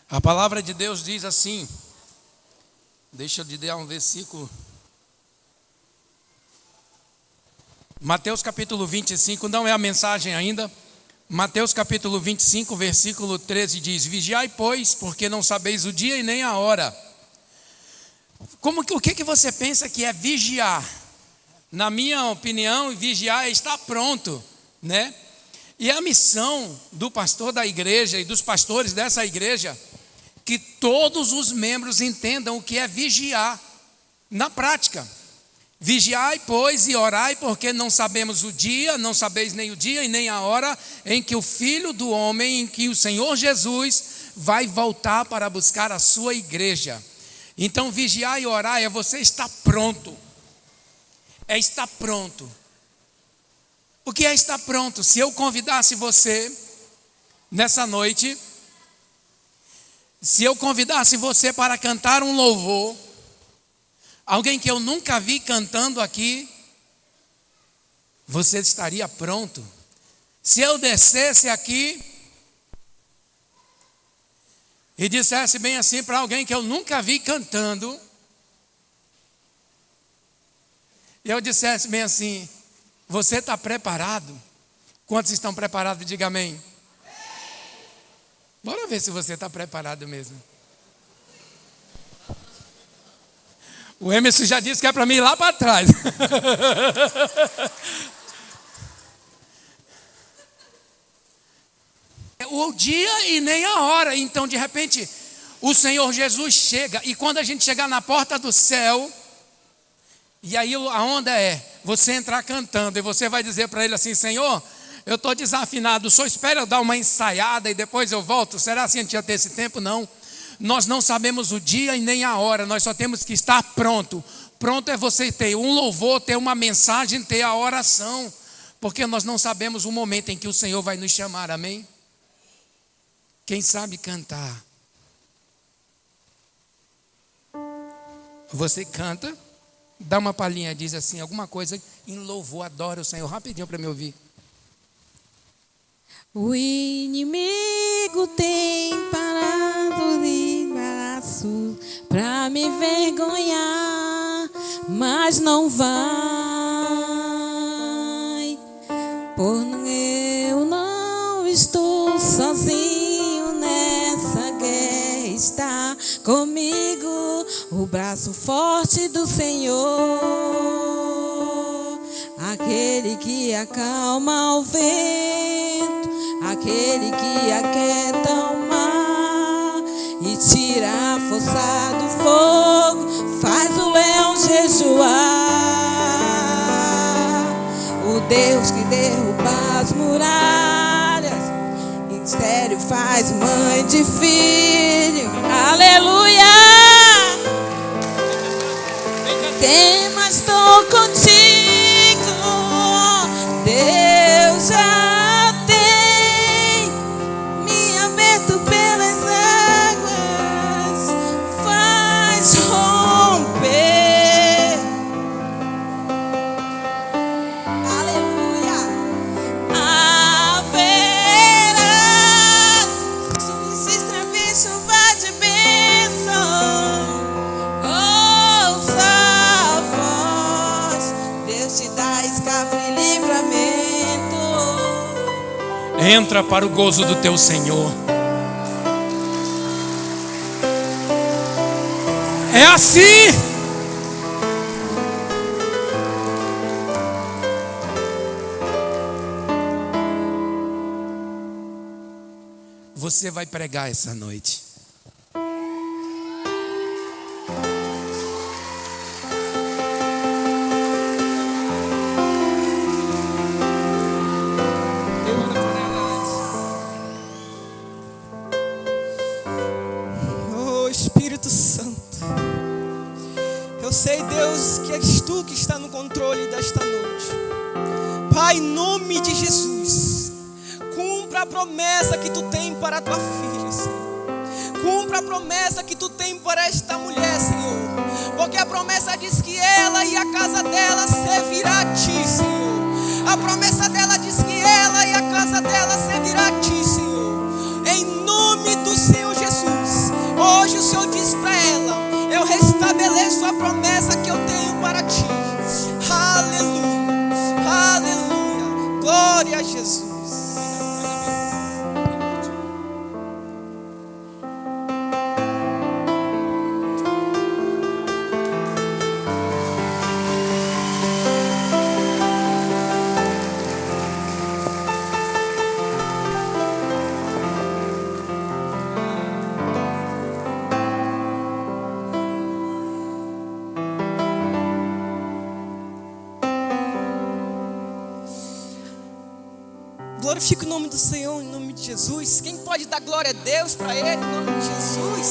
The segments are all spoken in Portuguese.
A palavra de Deus diz assim, deixa eu te dar um versículo. Mateus capítulo 25, não é a mensagem ainda. Mateus capítulo 25, versículo 13 diz: Vigiai, pois, porque não sabeis o dia e nem a hora. O que você pensa que é vigiar? Na minha opinião, vigiar é estar pronto, né? E a missão do pastor da igreja e dos pastores dessa igreja, que todos os membros entendam o que é vigiar na prática. Vigiai, pois, e orai, porque não sabemos o dia, não sabeis nem o dia e nem a hora em que o Filho do Homem, em que o Senhor Jesus vai voltar para buscar a sua igreja. Então, vigiar e orar é você estar pronto. É estar pronto. O que é estar pronto? Se eu convidasse você nessa noite, se eu convidasse você para cantar um louvor, alguém que eu nunca vi cantando aqui, você estaria pronto? Se eu descesse aqui e dissesse bem assim para alguém que eu nunca vi cantando, e eu dissesse bem assim: você está preparado? Quantos estão preparados? Diga amém. Bora ver se você está preparado mesmo. O Emerson já disse que é para mim ir lá para trás. O dia e nem a hora. Então, de repente, o Senhor Jesus chega. E quando a gente chegar na porta do céu, e aí a onda é você entrar cantando. E você vai dizer para ele assim: Senhor, eu estou desafinado. Só espera eu dar uma ensaiada e depois eu volto. Será assim que a gente ia ter esse tempo? Não. Nós não sabemos o dia e nem a hora, nós só temos que estar pronto. Pronto é você ter um louvor, ter uma mensagem, ter a oração, porque nós não sabemos o momento em que o Senhor vai nos chamar, amém? Quem sabe cantar? Você canta, dá uma palhinha, diz assim, alguma coisa em louvor, adora o Senhor, rapidinho para me ouvir. O inimigo tem parado de braços para me envergonhar, mas não vai, por eu não estou sozinho nessa guerra, está comigo o braço forte do Senhor, aquele que acalma o vento, aquele que aquieta o mar e tira a força do fogo, faz o leão jejuar. O Deus que derruba as muralhas, em estéreo faz mãe de filho. Aleluia! Tem, mas estou contigo. Deus já entra para o gozo do teu Senhor. É assim. Você vai pregar essa noite. Que está no controle desta noite. Pai, em nome de Jesus, cumpra a promessa que tu tem para a tua filha, Senhor. Cumpra a promessa que tu tem para esta mulher, Senhor, porque a promessa diz que ela e a casa dela servirá a ti, Senhor. A promessa dela diz que ela e a casa dela servirá a ti, Senhor. Em nome do Senhor Jesus. Glorifica o nome do Senhor, em nome de Jesus. Quem pode dar glória a Deus para Ele, em nome de Jesus?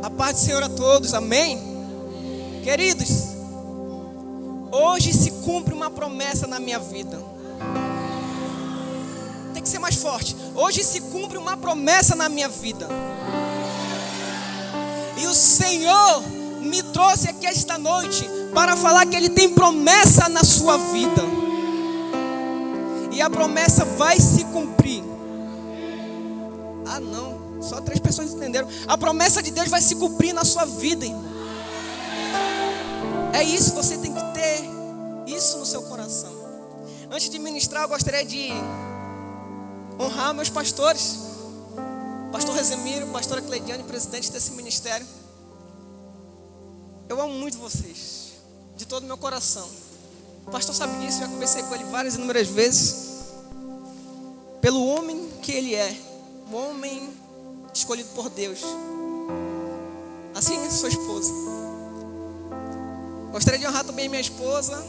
A paz do Senhor a todos, amém? Queridos, hoje se cumpre uma promessa na minha vida. Tem que ser mais forte. Hoje se cumpre uma promessa na minha vida. E o Senhor me trouxe aqui esta noite para falar que Ele tem promessa na sua vida. E a promessa vai se cumprir. Ah não, só 3 pessoas entenderam. A promessa de Deus vai se cumprir na sua vida, irmão. É isso, você tem que ter isso no seu coração. Antes de ministrar, eu gostaria de honrar meus pastores. Pastor Rezemiro, pastora Cleidiane, presidente desse ministério. Eu amo muito vocês, de todo o meu coração. O pastor sabe disso, já conversei com ele várias e inúmeras vezes. Pelo homem que ele é, um homem escolhido por Deus. Assim é sua esposa. Gostaria de honrar também minha esposa,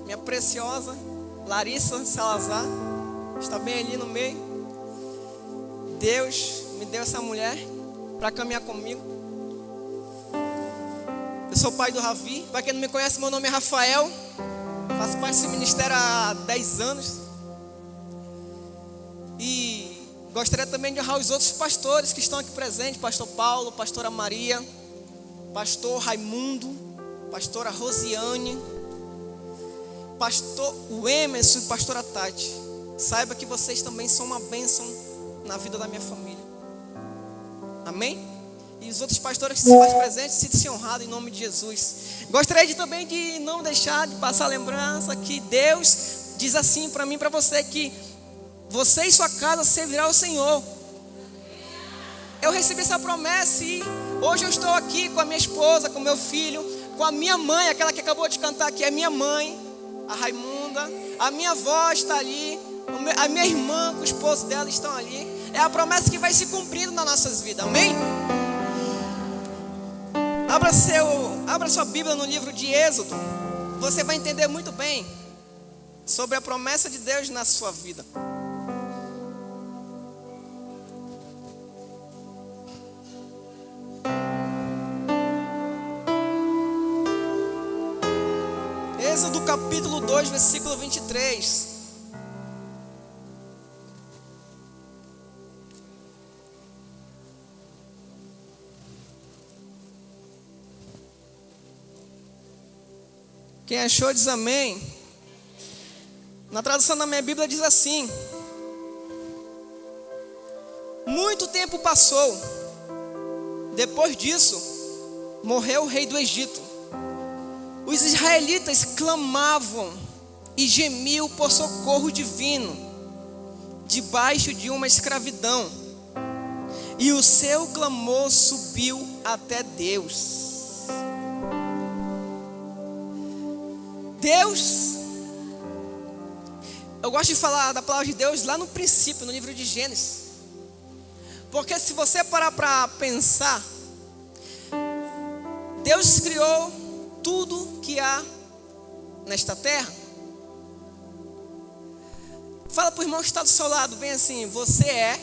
minha preciosa Larissa Salazar. Está bem ali no meio. Deus me deu essa mulher para caminhar comigo. Eu sou pai do Ravi. Para quem não me conhece, meu nome é Rafael. Faço parte desse ministério há 10 anos. E gostaria também de honrar os outros pastores que estão aqui presentes. Pastor Paulo, pastora Maria, pastor Raimundo, pastora Rosiane, pastor Emerson e pastora Tati. Saiba que vocês também são uma bênção na vida da minha família. Amém? E os outros pastores que se fazem presentes, sintam-se honrados em nome de Jesus. Gostaria também de não deixar de passar a lembrança que Deus diz assim para mim e para você, que você e sua casa servirá ao Senhor. Eu recebi essa promessa e hoje eu estou aqui com a minha esposa, com meu filho, com a minha mãe, aquela que acabou de cantar aqui, é minha mãe, a Raimunda. A minha avó está ali, a minha irmã com o esposo dela estão ali. É a promessa que vai se cumprindo nas nossas vidas, amém? Abra sua Bíblia no livro de Êxodo. Você vai entender muito bem sobre a promessa de Deus na sua vida. Êxodo capítulo 2, versículo 23. Quem achou diz amém. Na tradução da minha Bíblia diz assim: muito tempo passou. Depois disso, morreu o rei do Egito. Os israelitas clamavam e gemiam por socorro divino, debaixo de uma escravidão. E o seu clamor subiu até Deus. Deus, eu gosto de falar da palavra de Deus lá no princípio, no livro de Gênesis. Porque se você parar para pensar, Deus criou tudo que há nesta terra. Fala para o irmão que está do seu lado, bem assim: você é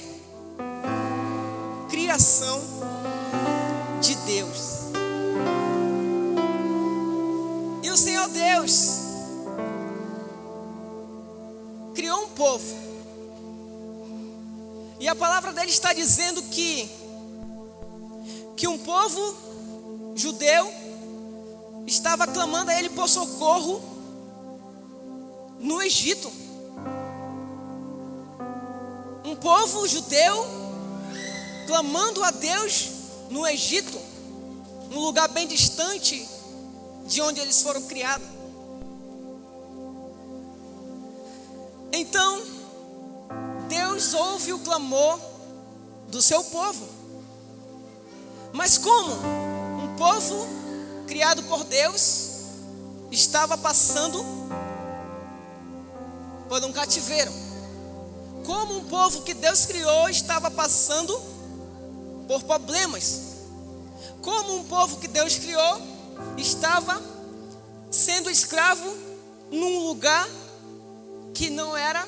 criação de Deus. E o Senhor Deus criou um povo. E a palavra dele está dizendo que um povo judeu estava clamando a ele por socorro no Egito. Um povo judeu clamando a Deus no Egito, num lugar bem distante de onde eles foram criados. Então, Deus ouve o clamor do seu povo. Mas como um povo criado por Deus estava passando por um cativeiro, como um povo que Deus criou estava passando por problemas, como um povo que Deus criou estava sendo escravo num lugar que não era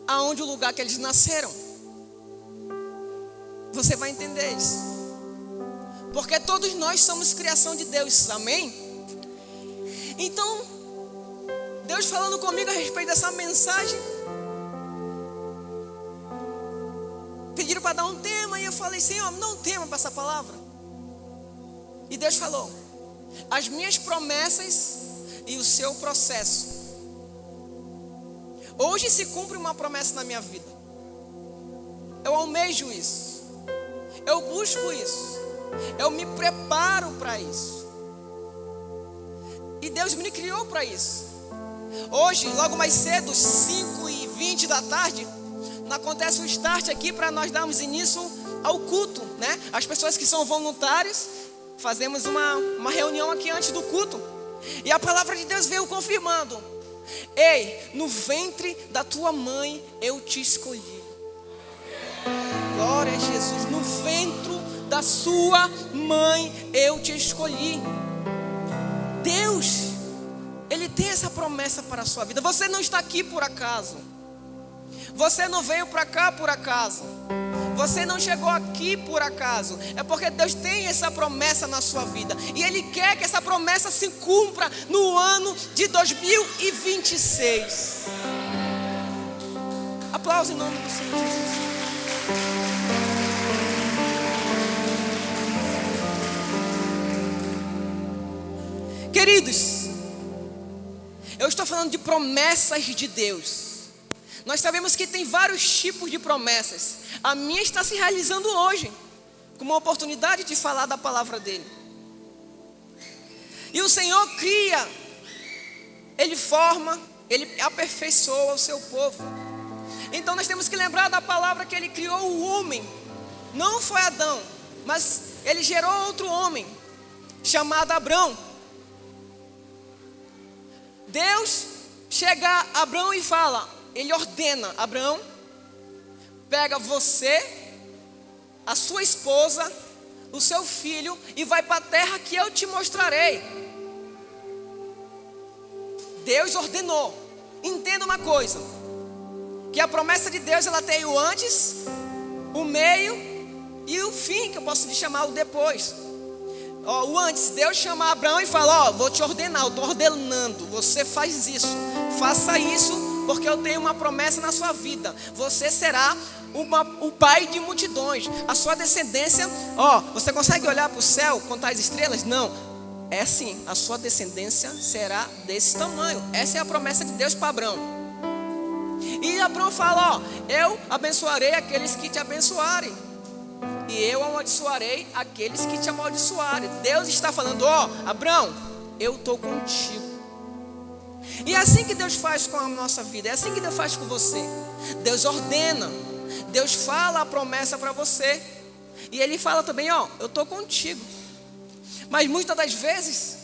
aonde o lugar que eles nasceram. Você vai entender isso. Porque todos nós somos criação de Deus, amém? Então, Deus falando comigo a respeito dessa mensagem, pediram para dar um tema, e eu falei, Senhor, me dá um tema para essa palavra. E Deus falou, as minhas promessas e o seu processo. Hoje se cumpre uma promessa na minha vida. Eu almejo isso. Eu busco isso. Eu me preparo para isso. E Deus me criou para isso. Hoje, logo mais cedo, 5h20 da tarde, acontece um start aqui para nós darmos início ao culto, né? As pessoas que são voluntários, fazemos uma reunião aqui antes do culto. E a palavra de Deus veio confirmando: ei, no ventre da tua mãe eu te escolhi. Glória a Jesus. No ventre da sua mãe eu te escolhi. Deus, Ele tem essa promessa para a sua vida. Você não está aqui por acaso. Você não veio para cá por acaso. Você não chegou aqui por acaso. É porque Deus tem essa promessa na sua vida. E Ele quer que essa promessa se cumpra no ano de 2026. Aplausos em nome do Senhor Jesus. Queridos, eu estou falando de promessas de Deus. Nós sabemos que tem vários tipos de promessas. A minha está se realizando hoje, com uma oportunidade de falar da palavra dele. E o Senhor cria, Ele forma, Ele aperfeiçoa o seu povo. Então nós temos que lembrar da palavra que Ele criou o homem. Não foi Adão, mas Ele gerou outro homem, chamado Abrão. Deus chega a Abrão e fala, Ele ordena, Abrão, pega você, a sua esposa, o seu filho e vai para a terra que eu te mostrarei. Deus ordenou. Entenda uma coisa, que a promessa de Deus, ela tem o antes, o meio e o fim, que eu posso lhe chamar o depois. O antes, Deus chama Abraão e fala, vou te ordenar, eu estou ordenando, você faz isso, faça isso, porque eu tenho uma promessa na sua vida. Você será o pai de multidões. A sua descendência, você consegue olhar para o céu, contar as estrelas? Não, é assim, a sua descendência será desse tamanho. Essa é a promessa de Deus para Abraão. E Abraão fala, eu abençoarei aqueles que te abençoarem, e eu amaldiçoarei aqueles que te amaldiçoarem. Deus está falando, Abraão, eu estou contigo. E é assim que Deus faz com a nossa vida, é assim que Deus faz com você. Deus ordena, Deus fala a promessa para você, e Ele fala também, eu estou contigo. Mas muitas das vezes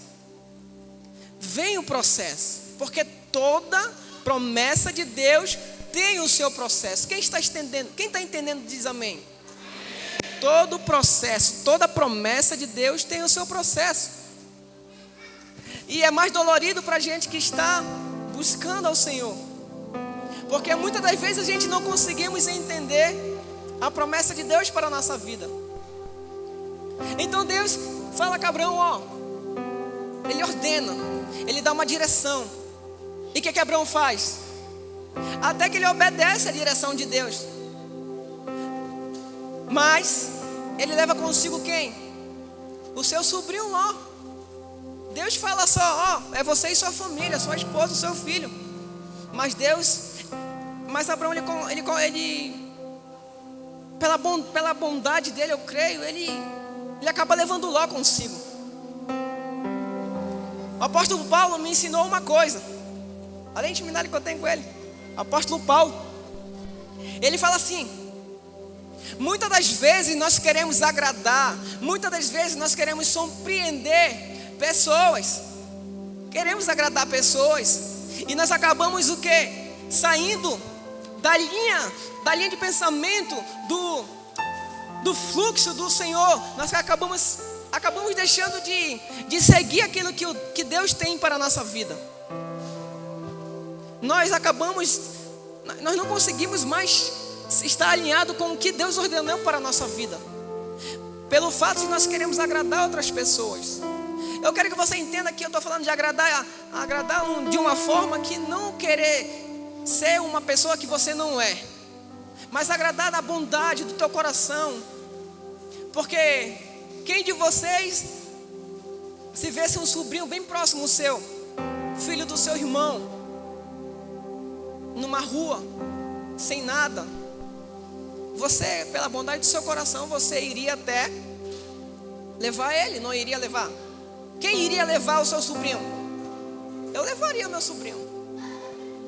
vem o processo, porque toda promessa de Deus tem o seu processo. Quem está entendendo diz amém. Todo processo, toda promessa de Deus tem o seu processo. E é mais dolorido para a gente que está buscando ao Senhor, porque muitas das vezes a gente não conseguimos entender a promessa de Deus para a nossa vida. Então Deus fala com Abraão, Ele ordena, Ele dá uma direção. E o que Abraão faz? Até que ele obedece à direção de Deus. Mas ele leva consigo quem? O seu sobrinho Ló. Deus fala só, é você e sua família, sua esposa, o seu filho. Mas Abraão, ele pela bondade dele, eu creio, ele acaba levando Ló consigo. O apóstolo Paulo me ensinou uma coisa, além de intimidade que eu tenho com ele. O apóstolo Paulo, ele fala assim: muitas das vezes nós queremos agradar, muitas das vezes nós queremos surpreender pessoas, queremos agradar pessoas, e nós acabamos o quê? Saindo da linha de pensamento do fluxo do Senhor. Nós acabamos acabamos deixando de seguir aquilo que Deus tem para a nossa vida. Nós não conseguimos mais estar alinhado com o que Deus ordenou para a nossa vida, pelo fato de nós queremos agradar outras pessoas. Eu quero que você entenda que eu estou falando de agradar de uma forma que não querer ser uma pessoa que você não é, mas agradar da bondade do teu coração. Porque quem de vocês, se vesse um sobrinho bem próximo seu, filho do seu irmão, numa rua, sem nada, você, pela bondade do seu coração, você iria até levar ele, não iria levar? Quem iria levar o seu sobrinho? Eu levaria o meu sobrinho.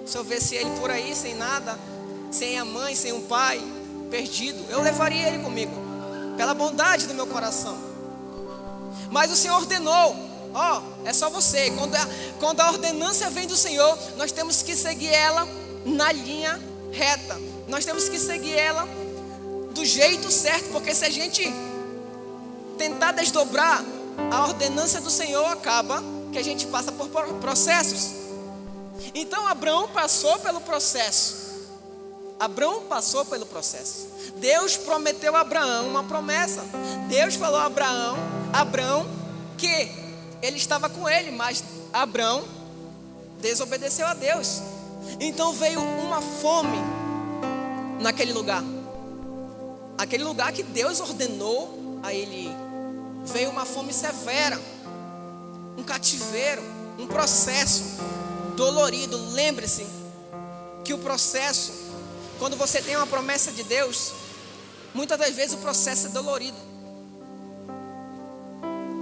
Se eu visse ele por aí, sem nada, sem a mãe, sem o pai, perdido, eu levaria ele comigo, pela bondade do meu coração. Mas o Senhor ordenou, é só você. Quando a ordenança vem do Senhor, nós temos que seguir ela na linha reta. Nós temos que seguir ela do jeito certo, porque se a gente tentar desdobrar a ordenança do Senhor, acaba que a gente passa por processos. Então Abraão passou pelo processo. Deus prometeu a Abraão uma promessa. Deus falou a Abraão que ele estava com ele, mas Abraão desobedeceu a Deus. Então veio uma fome naquele lugar. Aquele lugar que Deus ordenou a ele ir. Veio uma fome severa, um cativeiro, um processo dolorido. Lembre-se que o processo, quando você tem uma promessa de Deus, muitas das vezes o processo é dolorido.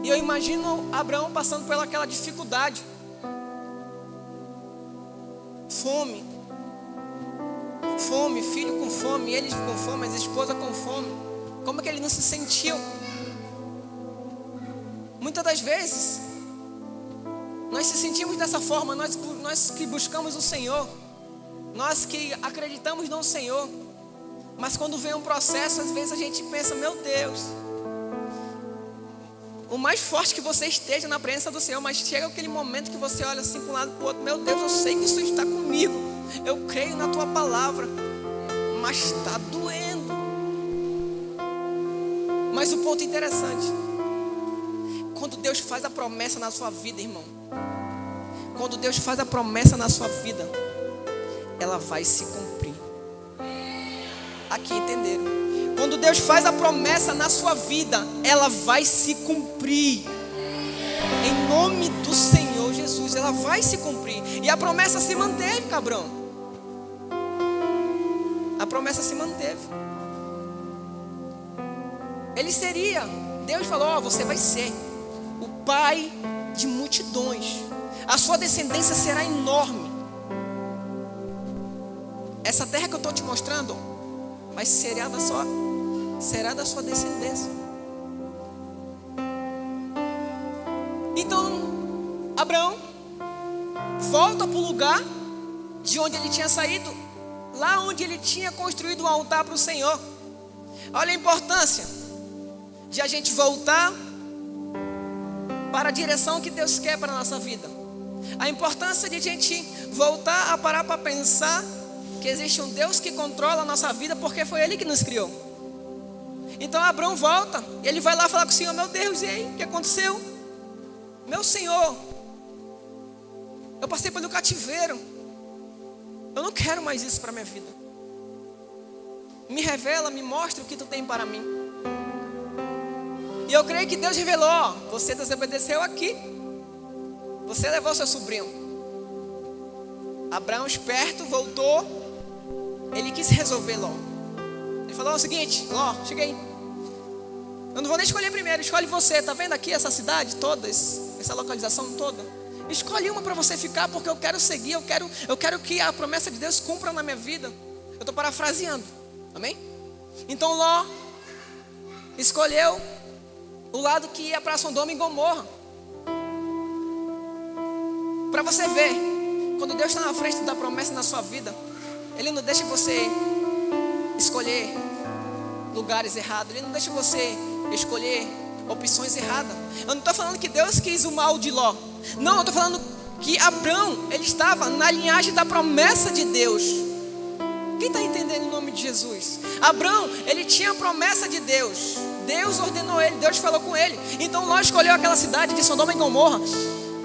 E eu imagino Abraão passando por aquela dificuldade. Fome, filho com fome, ele com fome, a esposa com fome. Como é que ele não se sentiu? Muitas das vezes nós se sentimos dessa forma. Nós que buscamos o Senhor, nós que acreditamos no Senhor, mas quando vem um processo, às vezes a gente pensa: meu Deus, o mais forte que você esteja na presença do Senhor, mas chega aquele momento que você olha assim para um lado e para o outro: meu Deus, eu sei que isso está comigo, eu creio na tua palavra, mas está doendo. Mas o ponto interessante, quando Deus faz a promessa na sua vida, irmão, quando Deus faz a promessa na sua vida, ela vai se cumprir. Aqui, entenderam? Quando Deus faz a promessa na sua vida, ela vai se cumprir. Em nome do Senhor Jesus, ela vai se cumprir. E a promessa se manteve, cabrão. A promessa se manteve. Deus falou: você vai ser o pai de multidões. A sua descendência será enorme. Essa terra que eu estou te mostrando, mas será da sua descendência. Então Abraão volta para o lugar de onde ele tinha saído, lá onde ele tinha construído um altar para o Senhor. Olha a importância de a gente voltar para a direção que Deus quer para a nossa vida. A importância de a gente voltar a parar para pensar que existe um Deus que controla a nossa vida, porque foi Ele que nos criou. Então Abraão volta, e ele vai lá falar com o Senhor: meu Deus, e aí, o que aconteceu? Meu Senhor, eu passei pelo cativeiro, eu não quero mais isso para a minha vida. Me revela, me mostra o que tu tem para mim. E eu creio que Deus revelou: você desobedeceu aqui, você levou seu sobrinho. Abraão, esperto, voltou. Ele quis resolver logo. Ele falou o seguinte: chega aí, eu não vou nem escolher primeiro, escolhe você. Tá vendo aqui essa cidade toda, essa localização toda? Escolhe uma para você ficar, porque eu quero seguir, eu quero que a promessa de Deus cumpra na minha vida. Eu estou parafraseando, amém? Então Ló escolheu o lado que ia para Sodoma e Gomorra. Para você ver, quando Deus está na frente da promessa na sua vida, Ele não deixa você escolher lugares errados. Ele não deixa você escolher opções erradas. Eu não estou falando que Deus quis o mal de Ló. Não, eu estou falando que Abrão, ele estava na linhagem da promessa de Deus. Quem está entendendo em nome de Jesus? Abrão, ele tinha a promessa de Deus. Deus ordenou ele, Deus falou com ele. Então Ló escolheu aquela cidade de Sodoma e Gomorra.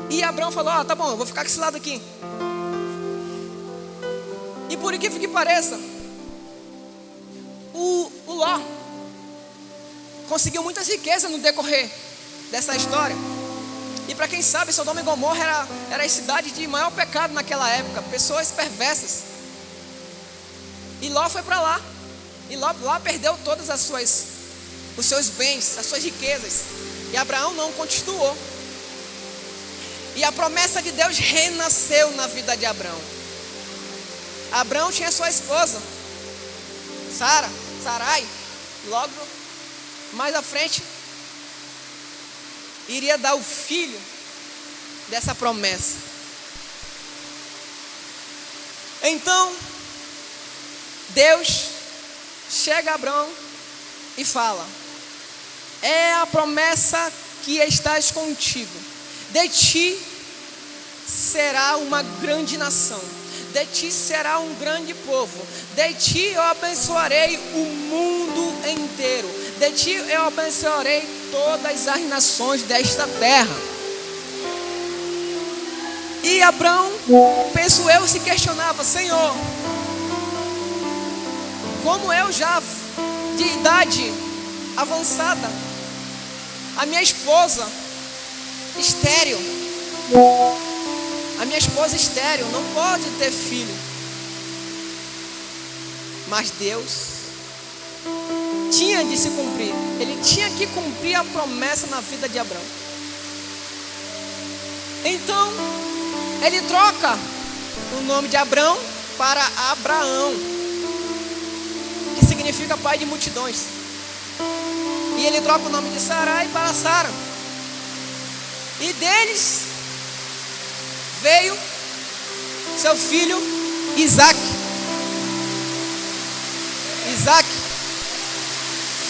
E Abrão falou, tá bom, eu vou ficar com esse lado aqui. E por incrível que pareça, o Ló conseguiu muitas riquezas no decorrer dessa história. E para quem sabe, Sodoma e Gomorra era a cidade de maior pecado naquela época. Pessoas perversas. E Ló foi para lá. E Ló perdeu todas os seus bens, as suas riquezas. E Abraão não, continuou. E a promessa de Deus renasceu na vida de Abrão. Abrão tinha sua esposa, Sarai. Logo mais à frente, iria dar o filho dessa promessa. Então, Deus chega a Abrão e fala: é a promessa que estás contigo. De ti será uma grande nação. De ti será um grande povo. De ti eu abençoarei o mundo inteiro. De ti eu abençoarei todas as nações desta terra. E Abrão, penso eu, se questionava: Senhor, como eu já de idade avançada, a minha esposa estéril, não pode ter filho. Mas Deus tinha de se cumprir. Ele tinha que cumprir a promessa na vida de Abrão. Então ele troca o nome de Abrão para Abraão, que significa pai de multidões. E ele troca o nome de Sarai para Sara. E deles veio seu filho Isaac,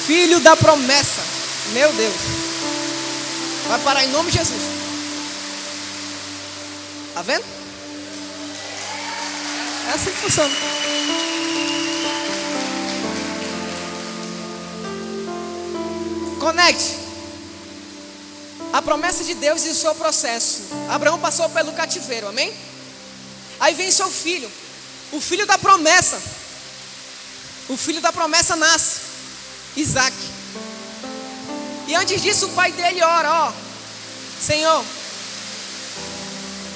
filho da promessa. Meu Deus, vai parar em nome de Jesus. Tá vendo? É assim que funciona. Conecte a promessa de Deus e o seu processo. Abraão passou pelo cativeiro, amém? Aí vem seu filho, o filho da promessa. O filho da promessa nasce, Isaac. E antes disso o pai dele ora: Senhor,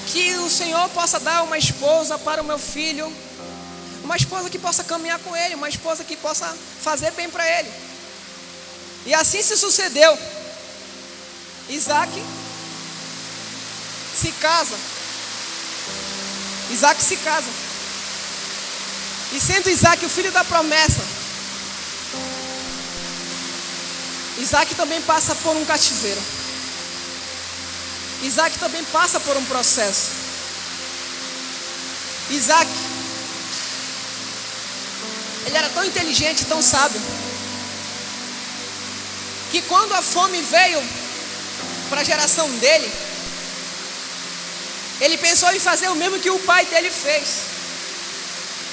que o Senhor possa dar uma esposa para o meu filho, uma esposa que possa caminhar com ele, uma esposa que possa fazer bem para ele. E assim se sucedeu. Isaac se casa. E sendo Isaac o filho da promessa, Isaac também passa por um cativeiro. Isaac também passa por um processo. Isaac, ele era tão inteligente, tão sábio, que quando a fome veio para a geração dele, ele pensou em fazer o mesmo que o pai dele fez,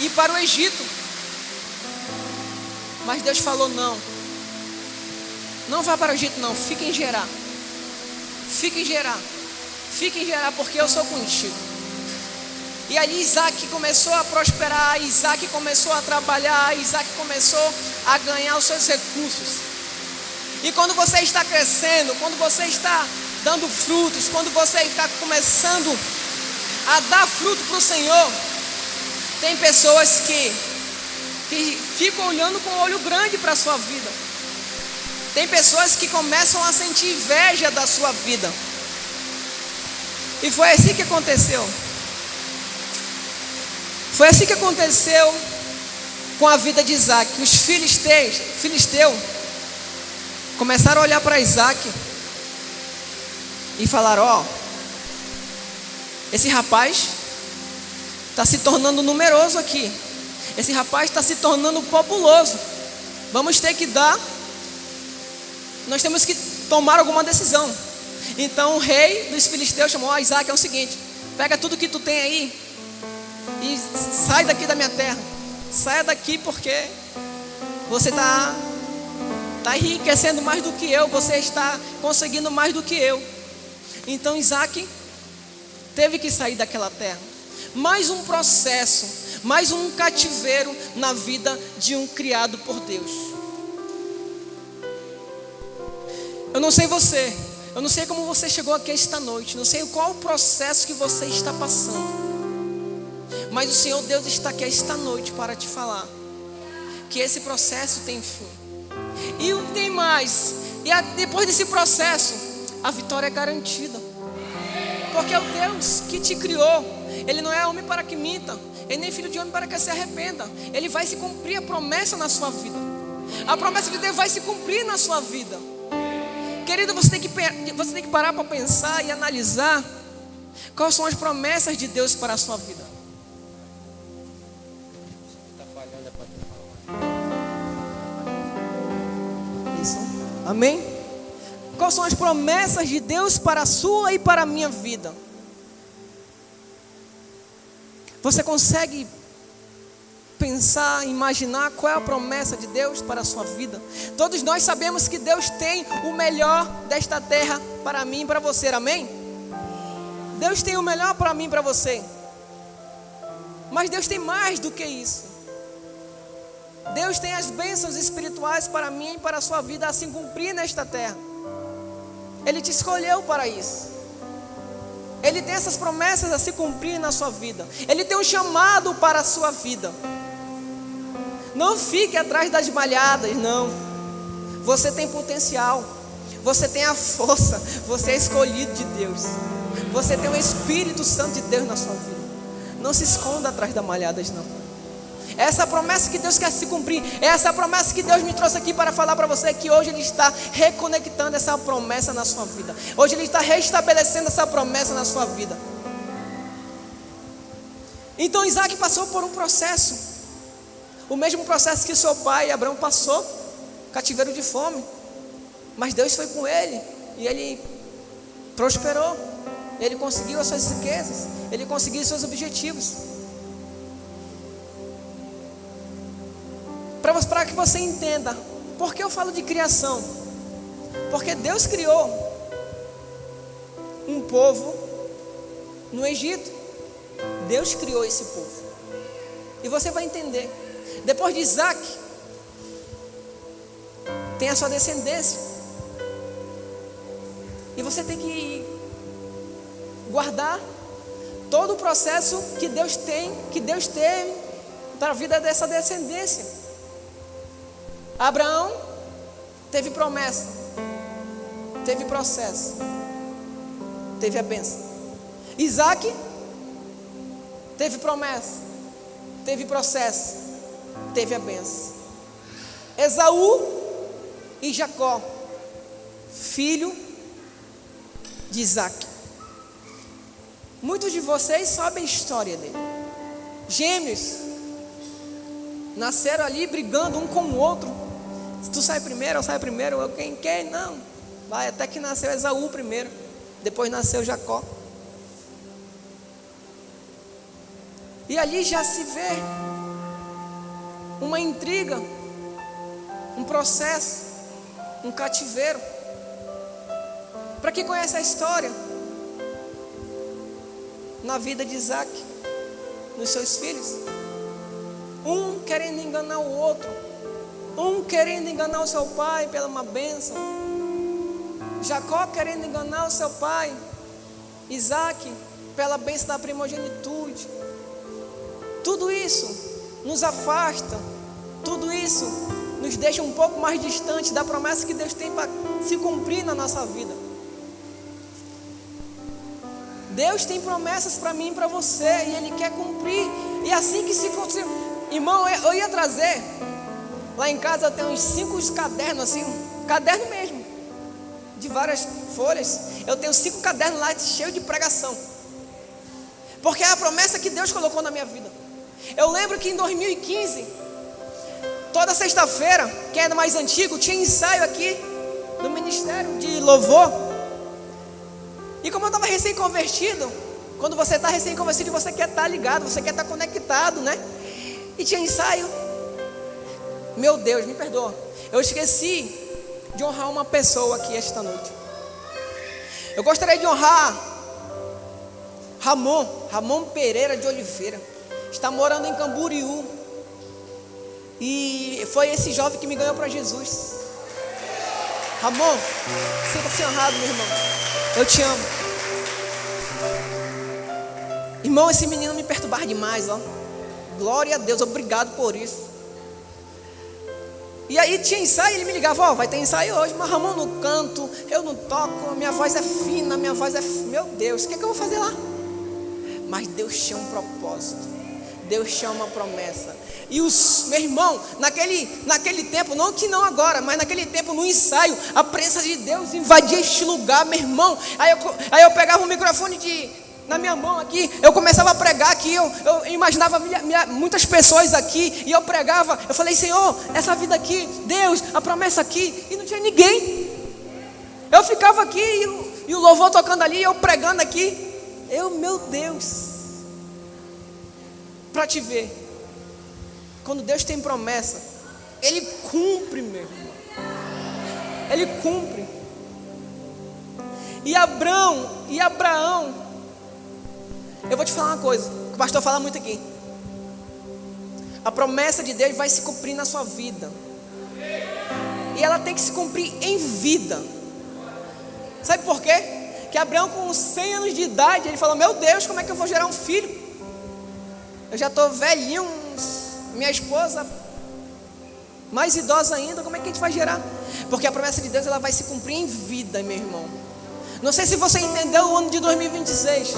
ir para o Egito. Mas Deus falou: não vá para o Egito não, fique em Gerar, porque eu sou contigo. E ali Isaac começou a prosperar, Isaac começou a trabalhar, Isaac começou a ganhar os seus recursos. E quando você está crescendo, quando você está dando frutos, quando você está começando a dar fruto para o Senhor, tem pessoas que ficam olhando com um olho grande para a sua vida. Tem pessoas que começam a sentir inveja da sua vida. E foi assim que aconteceu. Foi assim que aconteceu com a vida de Isaac. Os filisteus começaram a olhar para Isaac e falaram: esse rapaz está se tornando numeroso aqui. Esse rapaz está se tornando populoso. Nós temos que tomar alguma decisão. Então o rei dos filisteus chamou a Isaac, é o seguinte: pega tudo que tu tem aí e sai daqui da minha terra. Saia daqui porque você está enriquecendo mais do que eu, você está conseguindo mais do que eu. Então Isaac teve que sair daquela terra. Mais um processo, mais um cativeiro na vida de um criado por Deus. Eu não sei você, eu não sei como você chegou aqui esta noite, não sei qual o processo que você está passando, mas o Senhor Deus está aqui esta noite para te falar que esse processo tem fim. E tem mais, depois desse processo, a vitória é garantida. Porque é o Deus que te criou, Ele não é homem para que minta, Ele nem filho de homem para que se arrependa. Ele vai se cumprir a promessa na sua vida. A promessa de Deus vai se cumprir na sua vida. Querido, você tem que parar para pensar e analisar quais são as promessas de Deus para a sua vida. Isso. Amém? Quais são as promessas de Deus para a sua e para a minha vida? Você consegue pensar, imaginar qual é a promessa de Deus para a sua vida? Todos nós sabemos que Deus tem o melhor desta terra para mim e para você, amém? Deus tem o melhor para mim e para você. Mas Deus tem mais do que isso. Deus tem as bênçãos espirituais para mim e para a sua vida a se cumprir nesta terra. Ele te escolheu para isso. Ele tem essas promessas a se cumprir na sua vida. Ele tem um chamado para a sua vida. Não fique atrás das malhadas, não. Você tem potencial. Você tem a força. Você é escolhido de Deus. Você tem o Espírito Santo de Deus na sua vida. Não se esconda atrás das malhadas, não. Essa é a promessa que Deus quer se cumprir. Essa é a promessa que Deus me trouxe aqui para falar para você, que hoje Ele está reconectando essa promessa na sua vida. Hoje Ele está restabelecendo essa promessa na sua vida. Então Isaac passou por um processo. O mesmo processo que seu pai Abraão passou, cativeiro de fome. Mas Deus foi com ele e ele prosperou. Ele conseguiu as suas riquezas, ele conseguiu os seus objetivos. Para que você entenda, por que eu falo de criação? Porque Deus criou um povo no Egito. Deus criou esse povo. E você vai entender. Depois de Isaac, tem a sua descendência. E você tem que guardar todo o processo que Deus tem, que Deus teve para a vida dessa descendência. Abraão teve promessa, teve processo, teve a bênção. Isaac teve promessa, teve processo, teve a bênção. Esaú e Jacó, filho de Isaac. Muitos de vocês sabem a história dele. Gêmeos nasceram ali brigando um com o outro. Se tu sai primeiro, eu saio primeiro, eu quem? Não. Vai, até que nasceu Esaú primeiro, depois nasceu Jacó. E ali já se vê uma intriga, um processo, um cativeiro. Para quem conhece a história, na vida de Isaac, nos seus filhos, um querendo enganar o outro, um querendo enganar o seu pai pela uma bênção, Jacó querendo enganar o seu pai, Isaac pela bênção da primogenitude. Tudo isso nos afasta, tudo isso nos deixa um pouco mais distante da promessa que Deus tem para se cumprir na nossa vida. Deus tem promessas para mim e para você, e Ele quer cumprir. E assim que se cumprir, irmão, eu ia trazer, lá em casa eu tenho uns 5 cadernos assim, caderno mesmo, de várias folhas. Eu tenho 5 cadernos lá cheios de pregação, porque é a promessa que Deus colocou na minha vida. Eu lembro que em 2015, toda sexta-feira, quem é mais antigo, tinha ensaio aqui no ministério de louvor. E como eu estava recém-convertido, quando você está recém-convertido, você quer estar ligado, você quer estar conectado, né? E tinha ensaio. Meu Deus, me perdoa. Eu esqueci de honrar uma pessoa aqui esta noite. Eu gostaria de honrar Ramon Pereira de Oliveira. Está morando em Camboriú. E foi esse jovem que me ganhou para Jesus. Ramon, sinta-se honrado, meu irmão. Eu te amo. Irmão, esse menino me perturbava demais, ó. Glória a Deus, obrigado por isso. E aí tinha ensaio, ele me ligava, ó, vai ter ensaio hoje, mas Ramon no canto, eu não toco, minha voz é fina, minha voz é... Meu Deus, o que é que eu vou fazer lá? Mas Deus tinha um propósito, Deus tinha uma promessa. E meu irmão, naquele tempo, não que não agora, mas naquele tempo no ensaio, a presença de Deus invadia este lugar, meu irmão. Aí eu pegava o microfone na minha mão aqui, eu começava a pregar aqui, eu imaginava muitas pessoas aqui, e eu pregava, eu falei, Senhor, essa vida aqui, Deus, a promessa aqui, e não tinha ninguém. Eu ficava aqui, e o louvor tocando ali, eu pregando aqui, meu Deus, para te ver, quando Deus tem promessa, Ele cumpre, meu irmão, Ele cumpre. E Abraão, eu vou te falar uma coisa, que o pastor fala muito aqui. A promessa de Deus vai se cumprir na sua vida. E ela tem que se cumprir em vida. Sabe por quê? Que Abraão com 100 anos de idade, ele falou, meu Deus, como é que eu vou gerar um filho? Eu já estou velhinho, minha esposa mais idosa ainda, como é que a gente vai gerar? Porque a promessa de Deus, ela vai se cumprir em vida, meu irmão. Não sei se você entendeu o ano de 2026.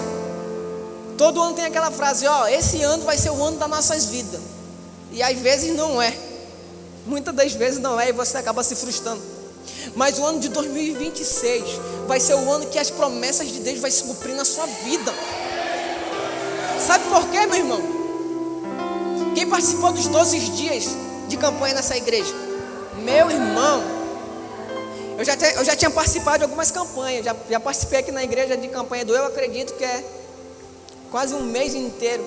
Todo ano tem aquela frase, ó, esse ano vai ser o ano das nossas vidas. E às vezes não é. Muitas das vezes não é e você acaba se frustrando. Mas o ano de 2026 vai ser o ano que as promessas de Deus vai se cumprir na sua vida. Sabe por quê, meu irmão? Quem participou dos 12 dias de campanha nessa igreja? Meu irmão, eu já tinha participado de algumas campanhas. Já participei aqui na igreja de campanha do Eu Acredito, que é quase um mês inteiro.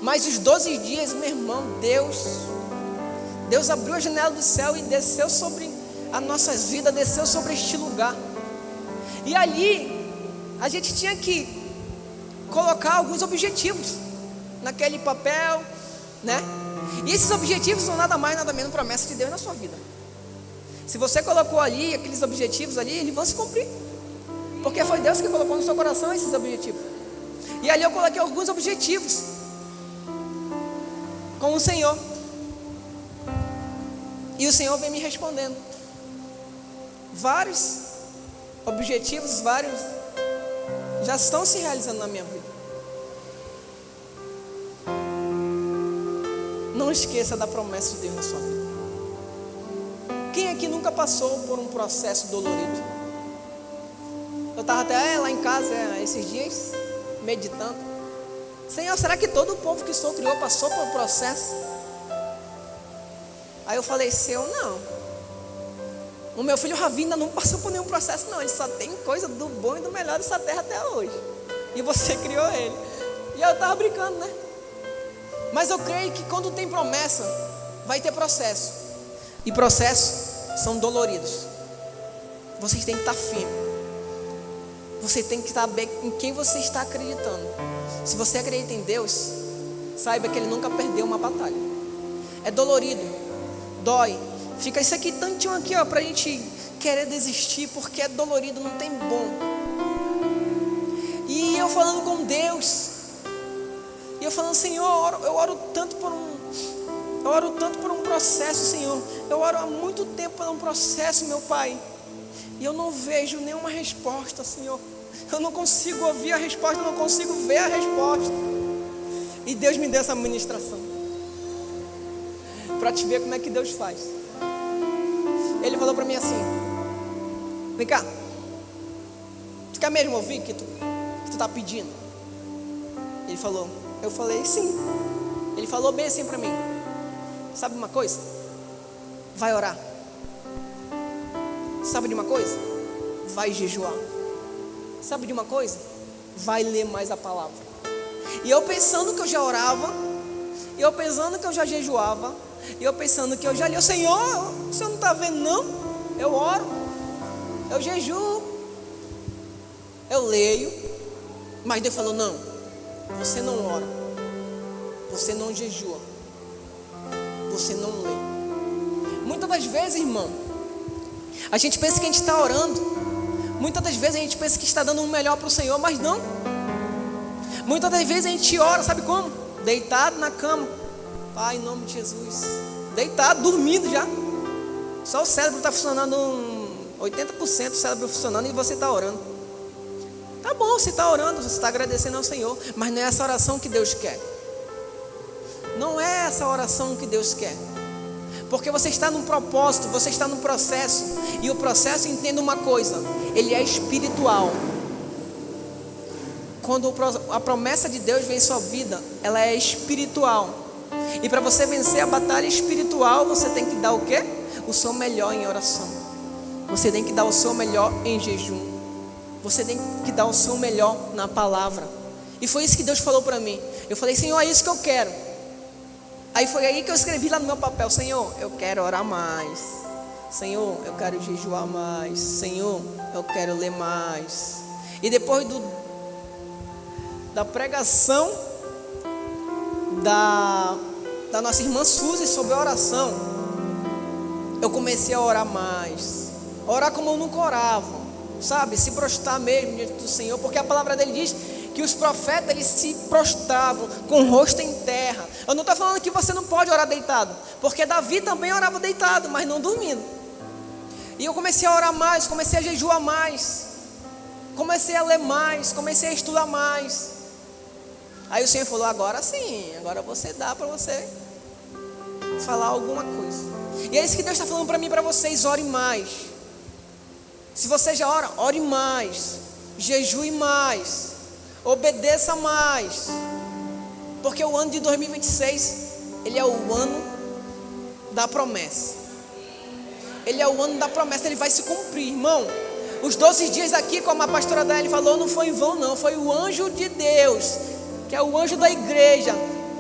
Mas os 12 dias, meu irmão, Deus abriu a janela do céu e desceu sobre as nossas vidas, desceu sobre este lugar. E ali a gente tinha que colocar alguns objetivos naquele papel, né? E esses objetivos são nada mais, nada menos promessa de Deus na sua vida. Se você colocou ali aqueles objetivos ali, eles vão se cumprir, porque foi Deus que colocou no seu coração esses objetivos. E ali eu coloquei alguns objetivos com o Senhor. E o Senhor vem me respondendo. Vários objetivos, já estão se realizando na minha vida. Não esqueça da promessa de Deus na sua vida. Quem aqui nunca passou por um processo dolorido? Eu estava até lá em casa esses dias, meditando. Senhor, será que todo o povo que o Senhor criou passou por um processo? Aí eu falei, Senhor, não. O meu filho Ravi ainda não passou por nenhum processo, não. Ele só tem coisa do bom e do melhor dessa terra até hoje. E você criou ele. E eu estava brincando, né? Mas eu creio que quando tem promessa, vai ter processo. E processos são doloridos. Vocês têm que estar firmes. Você tem que saber em quem você está acreditando. Se você acredita em Deus, saiba que Ele nunca perdeu uma batalha. É dolorido, dói. Fica isso aqui tantinho aqui, ó, pra gente querer desistir, porque é dolorido, não tem bom. E eu falando com Deus, e eu falando, Senhor, eu oro tanto por um processo, Senhor. Eu oro há muito tempo por um processo, meu Pai. E eu não vejo nenhuma resposta, Senhor. Eu não consigo ouvir a resposta, eu não consigo ver a resposta. E Deus me deu essa ministração para te ver como é que Deus faz. Ele falou para mim assim: vem cá, tu quer mesmo ouvir que tu tá pedindo? Ele falou. Eu falei, sim. Ele falou bem assim para mim: sabe uma coisa? Vai orar. Sabe de uma coisa? Vai jejuar. Sabe de uma coisa? Vai ler mais a palavra. E eu pensando que eu já orava, e eu pensando que eu já jejuava, e eu pensando que eu já li, Senhor, o Senhor não está vendo não? Eu oro, eu jejuo, eu leio. Mas Deus falou, não, você não ora, você não jejua, você não lê. Muitas das vezes, irmão, a gente pensa que a gente está orando. Muitas das vezes a gente pensa que está dando o melhor para o Senhor, mas não. Muitas das vezes a gente ora, sabe como? Deitado na cama. Pai, em nome de Jesus. Deitado, dormindo já. Só o cérebro está funcionando 80% do cérebro funcionando e você está orando. Tá bom, você está orando, você está agradecendo ao Senhor, mas não é essa oração que Deus quer. Não é essa oração que Deus quer. Porque você está num propósito, você está num processo. E o processo, entenda uma coisa, ele é espiritual. Quando a promessa de Deus vem em sua vida, ela é espiritual. E para você vencer a batalha espiritual, você tem que dar o quê? O seu melhor em oração. Você tem que dar o seu melhor em jejum. Você tem que dar o seu melhor na palavra. E foi isso que Deus falou para mim. Eu falei, Senhor, é isso que eu quero. Aí foi aí que eu escrevi lá no meu papel, Senhor, eu quero orar mais. Senhor, eu quero jejuar mais. Senhor, eu quero ler mais. E depois da pregação da nossa irmã Suzy sobre a oração, eu comecei a orar mais. Orar como eu nunca orava, sabe? Se prostrar mesmo diante do Senhor, porque a palavra dele diz que os profetas, eles se prostravam com o rosto em terra. Eu não estou falando que você não pode orar deitado, porque Davi também orava deitado, mas não dormindo. E eu comecei a orar mais, comecei a jejuar mais, comecei a ler mais, comecei a estudar mais. Aí o Senhor falou, agora sim, agora você dá para você falar alguma coisa. E é isso que Deus está falando para mim e para vocês, ore mais. Se você já ora, ore mais, jejue mais, obedeça mais. Porque o ano de 2026, ele é o ano da promessa. Ele é o ano da promessa, ele vai se cumprir, irmão. Os 12 dias aqui, como a pastora Daeli falou, não foi em vão não, foi o anjo de Deus, que é o anjo da igreja.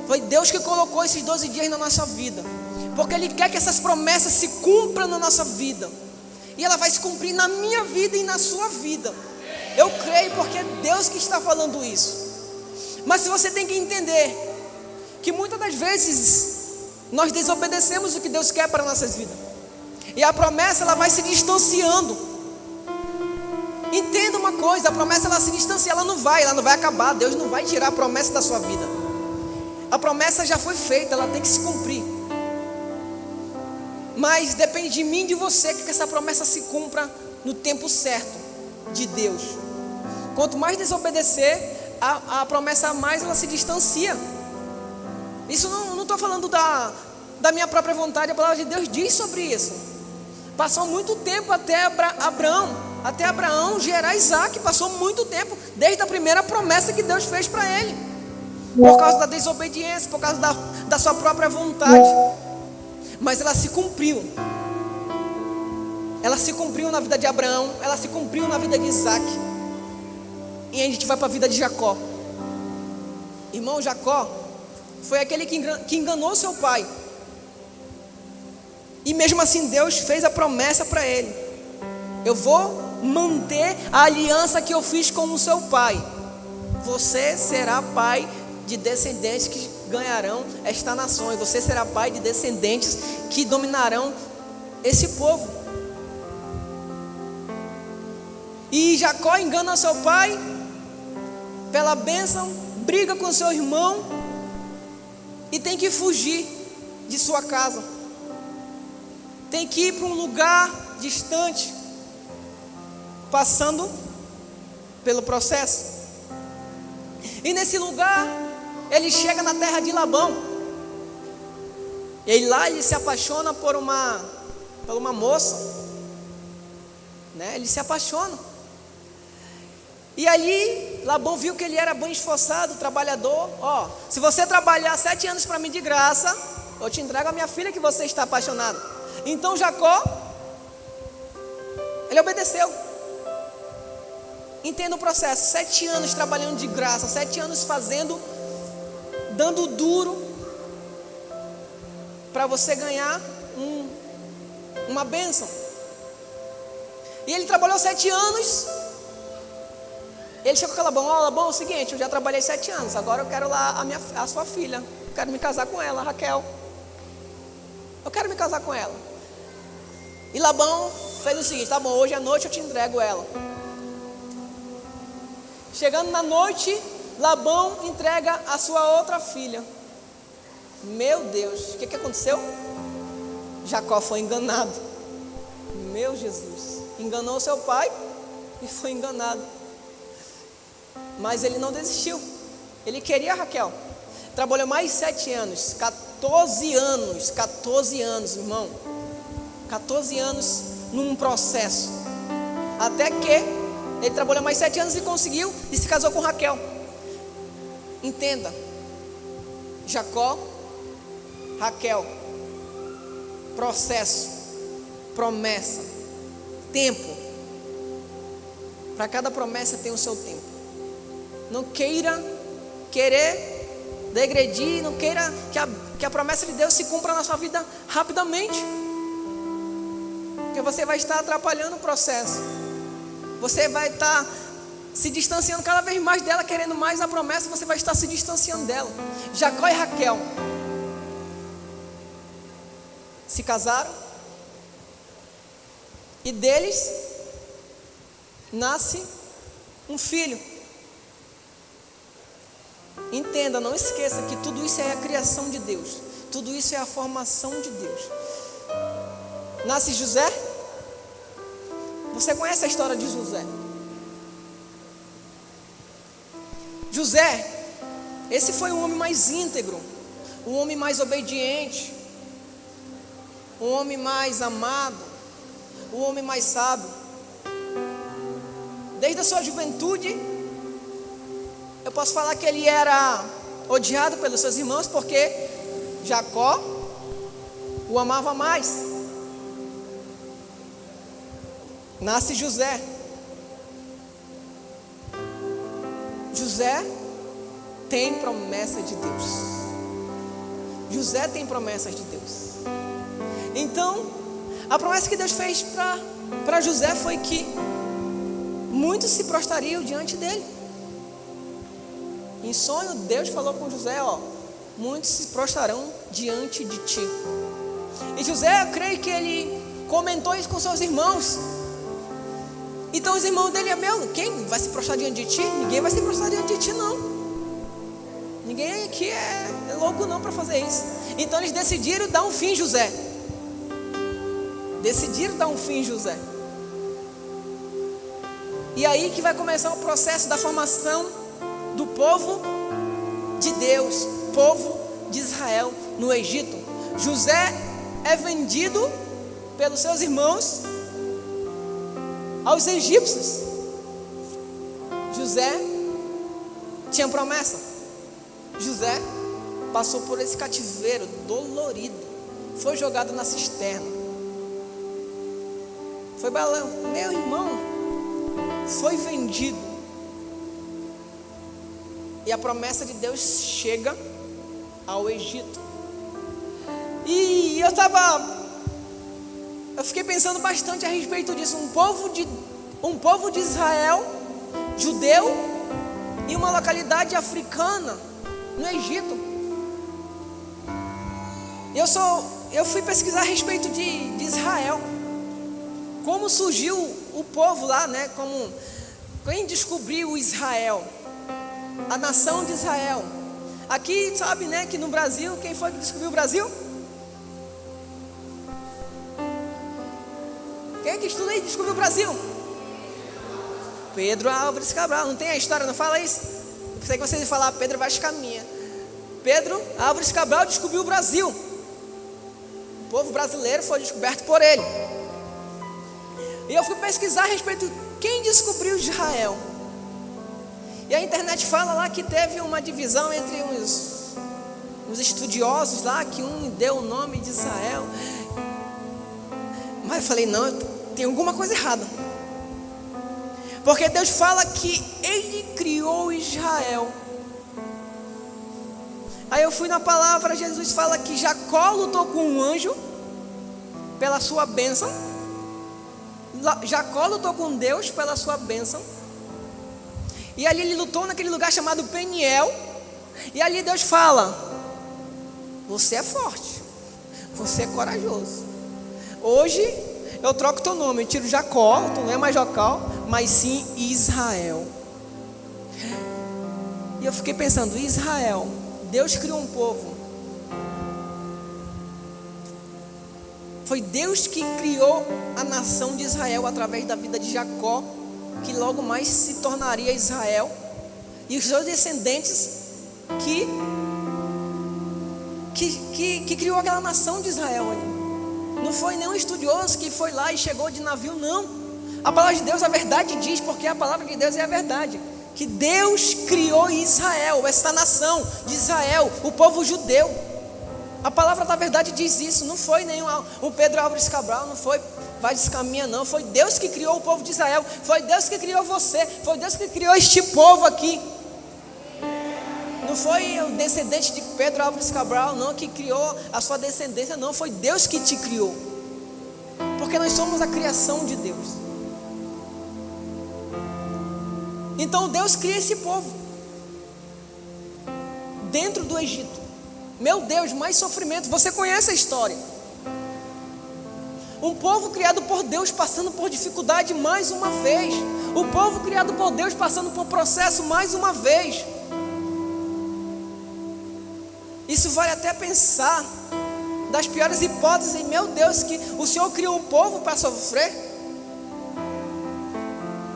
Foi Deus que colocou esses 12 dias na nossa vida, porque Ele quer que essas promessas se cumpram na nossa vida. E ela vai se cumprir na minha vida e na sua vida. Eu creio, porque é Deus que está falando isso. Mas se você tem que entender que muitas das vezes nós desobedecemos o que Deus quer para as nossas vidas, e a promessa, ela vai se distanciando. Entenda uma coisa, a promessa, ela se distancia, ela não vai acabar. Deus não vai tirar a promessa da sua vida. A promessa já foi feita, ela tem que se cumprir. Mas depende de mim e de você que essa promessa se cumpra no tempo certo de Deus. Quanto mais desobedecer, a promessa mais ela se distancia. Isso não estou falando da minha própria vontade, a palavra de Deus diz sobre isso. Passou muito tempo até Abraão gerar Isaac. Passou muito tempo, desde a primeira promessa que Deus fez para ele. Por causa da desobediência, por causa da sua própria vontade. Mas ela se cumpriu. Ela se cumpriu na vida de Abraão, ela se cumpriu na vida de Isaac. E aí a gente vai para a vida de Jacó. Irmão, Jacó foi aquele que enganou seu pai. E mesmo assim Deus fez a promessa para ele. Eu vou manter a aliança que eu fiz com o seu pai. Você será pai de descendentes que ganharão esta nação. E você será pai de descendentes que dominarão esse povo. E Jacó engana seu pai pela bênção, briga com seu irmão e tem que fugir de sua casa. Tem que ir para um lugar distante, passando pelo processo. E nesse lugar, ele chega na terra de Labão. E lá ele se apaixona por uma moça, né? Ele se apaixona. E ali, Labão viu que ele era bem esforçado, trabalhador. Ó, se você trabalhar 7 anos para mim de graça, eu te entrego a minha filha que você está apaixonado. Então Jacó Ele obedeceu. Entenda o processo. 7 anos trabalhando de graça, 7 anos fazendo, dando duro, para você ganhar uma bênção. E ele trabalhou 7 anos. Ele chegou com Labão: ó, Labão, é o seguinte, eu já trabalhei 7 anos, agora eu quero lá a sua filha, eu quero me casar com ela, Raquel. Eu quero me casar com ela. E Labão fez o seguinte: tá bom, hoje à noite eu te entrego ela. Chegando na noite, Labão entrega a sua outra filha. Meu Deus, o que aconteceu? Jacó foi enganado. Meu Jesus, enganou seu pai e foi enganado. Mas ele não desistiu. Ele queria a Raquel. Trabalhou mais 7 anos, 14 anos, irmão. 14 anos num processo. Até que ele trabalhou mais 7 anos e conseguiu, e se casou com Raquel. Entenda: Jacó, Raquel, processo, promessa, tempo. Para cada promessa tem o seu tempo. Não querer degredir, não queira que a promessa de Deus se cumpra na sua vida rapidamente, porque você vai estar atrapalhando o processo. Você vai estar se distanciando cada vez mais dela, querendo mais a promessa, você vai estar se distanciando dela. Jacó e Raquel se casaram, e deles nasce um filho. Entenda, não esqueça que tudo isso é a criação de Deus, tudo isso é a formação de Deus. Nasce José. Você conhece a história de José? José, esse foi o homem mais íntegro, o homem mais obediente, o homem mais amado, o homem mais sábio. Desde a sua juventude, eu posso falar que ele era odiado pelos seus irmãos, porque Jacó o amava mais. Nasce José. José tem promessa de Deus. José tem promessas de Deus. Então, a promessa que Deus fez para José foi que muitos se prostrariam diante dele. Em sonho, Deus falou com José: ó, muitos se prostrarão diante de ti. E José, eu creio que ele comentou isso com seus irmãos. Então os irmãos dele: quem vai se prostrar diante de ti? Ninguém vai se prostrar diante de ti, não. Ninguém aqui é louco não para fazer isso. Então eles decidiram dar um fim em José. E aí que vai começar o processo da formação do povo de Deus, povo de Israel no Egito. José é vendido pelos seus irmãos aos egípcios. José tinha promessa. José passou por esse cativeiro dolorido, foi jogado na cisterna, foi balão, meu irmão, foi vendido. E a promessa de Deus chega ao Egito. E eu fiquei pensando bastante a respeito disso. Um povo de Israel, judeu, em uma localidade africana, no Egito. Eu fui pesquisar a respeito de Israel. Como surgiu o povo lá, né? Quem descobriu Israel? A nação de Israel. Aqui, sabe, né, que no Brasil, quem foi que descobriu o Brasil? Quem que estuda aí descobriu o Brasil? Pedro Álvares Cabral. Não tem a história, não fala isso? Eu pensei que vocês iam falar Pedro Vaz Caminha. Pedro Álvares Cabral descobriu o Brasil. O povo brasileiro foi descoberto por ele. E eu fui pesquisar a respeito de quem descobriu Israel. E a internet fala lá que teve uma divisão entre uns estudiosos lá, que um deu o nome de Israel. Mas eu falei: não, tem alguma coisa errada. Porque Deus fala que Ele criou Israel. Aí eu fui na palavra, Jesus fala que Jacó lutou com um anjo pela sua bênção. Jacó lutou com Deus pela sua bênção. E ali ele lutou naquele lugar chamado Peniel. E ali Deus fala: você é forte, você é corajoso. Hoje eu troco teu nome, eu tiro Jacó, tu não é mais Jacó, mas sim Israel. E eu fiquei pensando, Israel, Deus criou um povo. Foi Deus que criou a nação de Israel através da vida de Jacó, que logo mais se tornaria Israel, e os seus descendentes que criou aquela nação de Israel ali. Não foi nenhum estudioso que foi lá e chegou de navio, não. A palavra de Deus, a verdade diz, porque a palavra de Deus é a verdade, que Deus criou Israel, essa nação de Israel, o povo judeu. A palavra da verdade diz isso. Não foi nenhum o Pedro Álvares Cabral, não foi vai descaminha, não. Foi Deus que criou o povo de Israel. Foi Deus que criou você. Foi Deus que criou este povo aqui. Não foi o descendente de Pedro Álvares Cabral, não, que criou a sua descendência, não. Foi Deus que te criou. Porque nós somos a criação de Deus. Então Deus cria esse povo dentro do Egito. Meu Deus, mais sofrimento. Você conhece a história. Um povo criado por Deus passando por dificuldade mais uma vez. O povo criado por Deus passando por processo mais uma vez. Isso vale até pensar das piores hipóteses. Meu Deus, que o Senhor criou um povo para sofrer?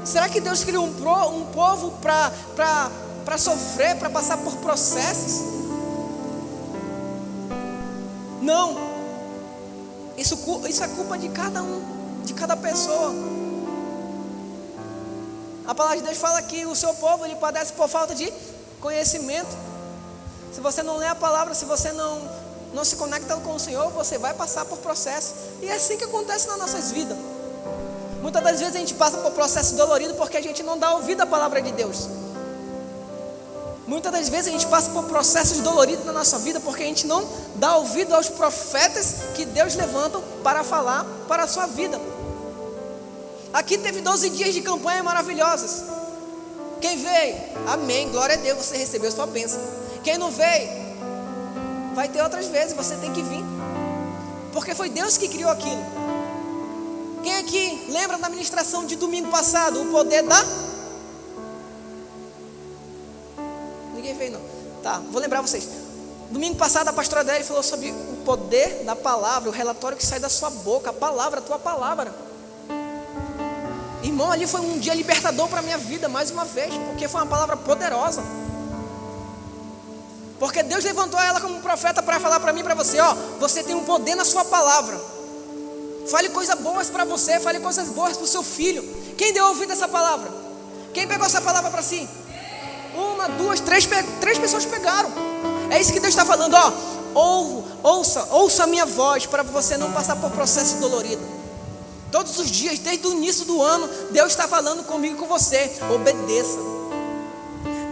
Será que Deus criou um povo para sofrer, para passar por processos? Não. Isso é culpa de cada um, de cada pessoa. A palavra de Deus fala que o seu povo ele padece por falta de conhecimento. Se você não lê a palavra, se você não se conecta com o Senhor, você vai passar por processo. E é assim que acontece nas nossas vidas. Muitas das vezes a gente passa por processo dolorido porque a gente não dá ouvido à palavra de Deus. Muitas das vezes a gente passa por processos doloridos na nossa vida porque a gente não dá ouvido aos profetas que Deus levanta para falar para a sua vida. Aqui teve 12 dias de campanha maravilhosas. Quem veio? Amém, glória a Deus, você recebeu sua bênção. Quem não veio? Vai ter outras vezes, você tem que vir. Porque foi Deus que criou aquilo. Quem aqui lembra da ministração de domingo passado? O poder da... Ninguém veio não. Tá, vou lembrar vocês. Domingo passado a pastora Adélia falou sobre o poder da palavra, o relatório que sai da sua boca, a palavra, a tua palavra. Irmão, ali foi um dia libertador para a minha vida, mais uma vez, porque foi uma palavra poderosa. Porque Deus levantou ela como profeta para falar para mim e para você, ó, você tem um poder na sua palavra. Fale coisas boas para você, fale coisas boas para o seu filho. Quem deu ouvido a essa palavra? Quem pegou essa palavra para si? 1, 2, 3 pessoas pegaram. É isso que Deus está falando, ó. Ouça a minha voz para você não passar por processo dolorido. Todos os dias, desde o início do ano, Deus está falando comigo e com você. Obedeça.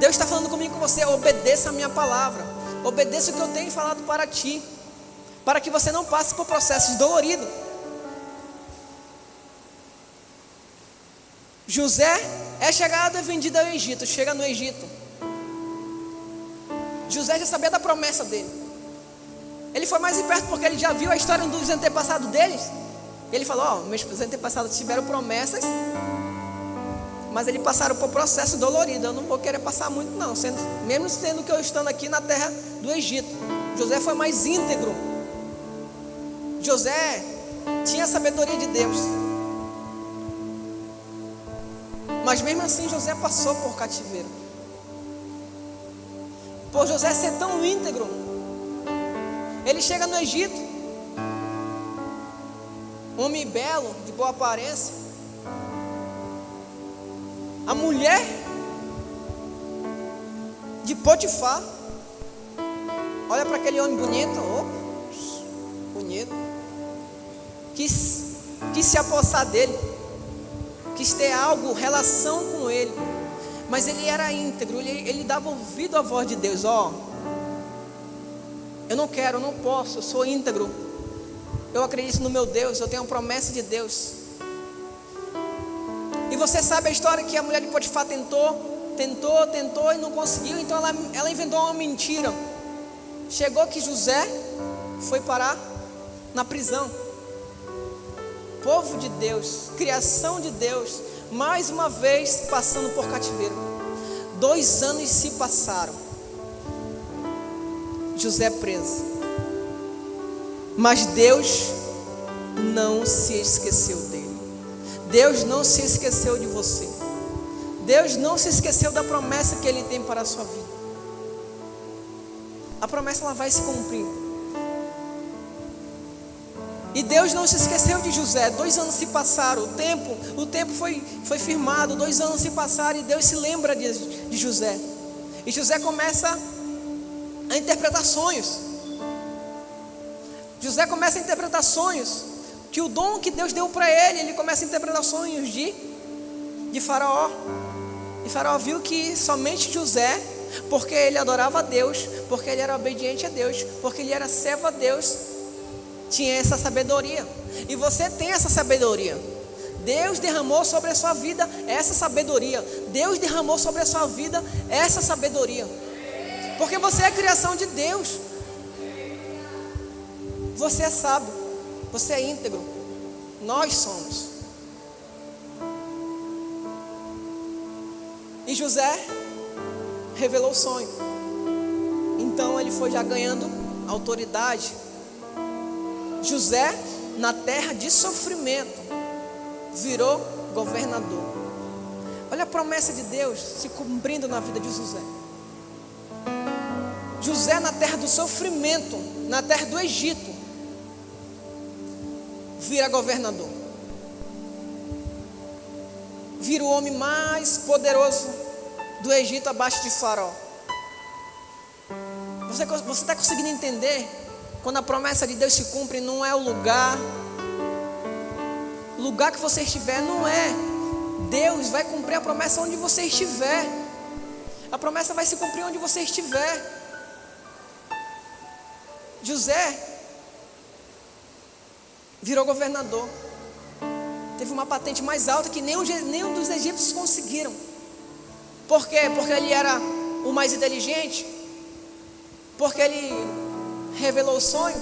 Deus está falando comigo e com você. Obedeça a minha palavra. Obedeça o que eu tenho falado para ti, para que você não passe por processos doloridos. José é chegado e vendido ao Egito. Chega no Egito. José já sabia da promessa dele. Ele foi mais em perto porque ele já viu a história dos antepassados deles. Ele falou, meus antepassados tiveram promessas, mas eles passaram por processo dolorido. Eu não vou querer passar muito não, mesmo sendo que eu estando aqui na terra do Egito. José foi mais íntegro. José tinha a sabedoria de Deus. Mas mesmo assim José passou por cativeiro. Por José ser tão íntegro, ele chega no Egito, homem belo, de boa aparência. A mulher de Potifar olha para aquele homem bonito, bonito, quis se apossar dele. quis ter algo, relação com ele. Mas ele era íntegro, ele dava ouvido à voz de Deus. Eu não quero, eu não posso, eu sou íntegro. Eu acredito no meu Deus, eu tenho a promessa de Deus. E você sabe a história que a mulher de Potifar tentou e não conseguiu. Então ela inventou uma mentira. Chegou que José foi parar na prisão. Povo de Deus, criação de Deus, mais uma vez passando por cativeiro. 2 anos se passaram. José preso. Mas Deus não se esqueceu dele. Deus não se esqueceu de você. Deus não se esqueceu da promessa que Ele tem para a sua vida. A promessa ela vai se cumprir. E Deus não se esqueceu de José. 2 anos se passaram. O tempo foi firmado. 2 anos se passaram e Deus se lembra de José. E José começa a interpretar sonhos. José começa a interpretar sonhos. Que o dom que Deus deu para ele começa a interpretar sonhos de Faraó. E Faraó viu que somente José, porque ele adorava a Deus, porque ele era obediente a Deus, porque ele era servo a Deus, tinha essa sabedoria. E você tem essa sabedoria. Deus derramou sobre a sua vida essa sabedoria. Deus derramou sobre a sua vida essa sabedoria. Porque você é a criação de Deus. Você é sábio. Você é íntegro. Nós somos. E José revelou o sonho. Então ele foi já ganhando autoridade. José, na terra de sofrimento, virou governador. Olha a promessa de Deus se cumprindo na vida de José. José, na terra do sofrimento, na terra do Egito, vira governador. Vira o homem mais poderoso do Egito abaixo de Faraó. Você está conseguindo entender? Quando a promessa de Deus se cumpre, não é o lugar que você estiver, não é. Deus vai cumprir a promessa onde você estiver. A promessa vai se cumprir onde você estiver. José virou governador. Teve uma patente mais alta que nenhum dos egípcios conseguiram. Por quê? Porque ele era o mais inteligente? Porque ele revelou o sonho?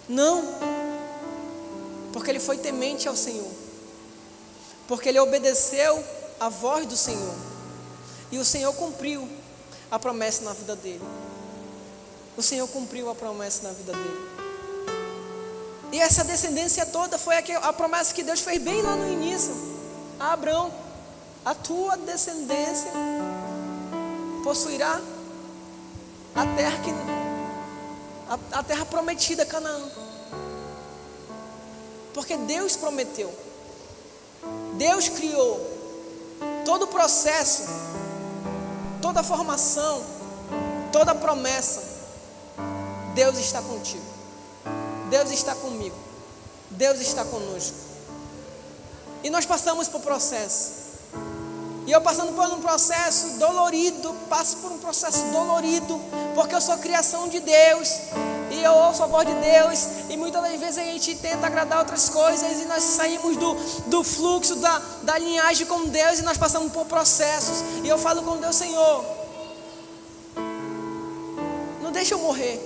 Não. Porque ele foi temente ao Senhor. Porque ele obedeceu a voz do Senhor. E o Senhor cumpriu a promessa na vida dele. O Senhor cumpriu a promessa na vida dele. E essa descendência toda foi a promessa que Deus fez bem lá no início. A Abraão: a tua descendência possuirá a terra prometida, Canaã. Porque Deus prometeu. Deus criou todo o processo, toda a formação, toda a promessa. Deus está contigo. Deus está comigo. Deus está conosco. E nós passamos por processo. E eu passando por um processo dolorido, passo por um processo dolorido, porque eu sou criação de Deus, e eu ouço a voz de Deus, e muitas das vezes a gente tenta agradar outras coisas, e nós saímos do fluxo, da linhagem com Deus, e nós passamos por processos. E eu falo com Deus: Senhor, não deixa eu morrer,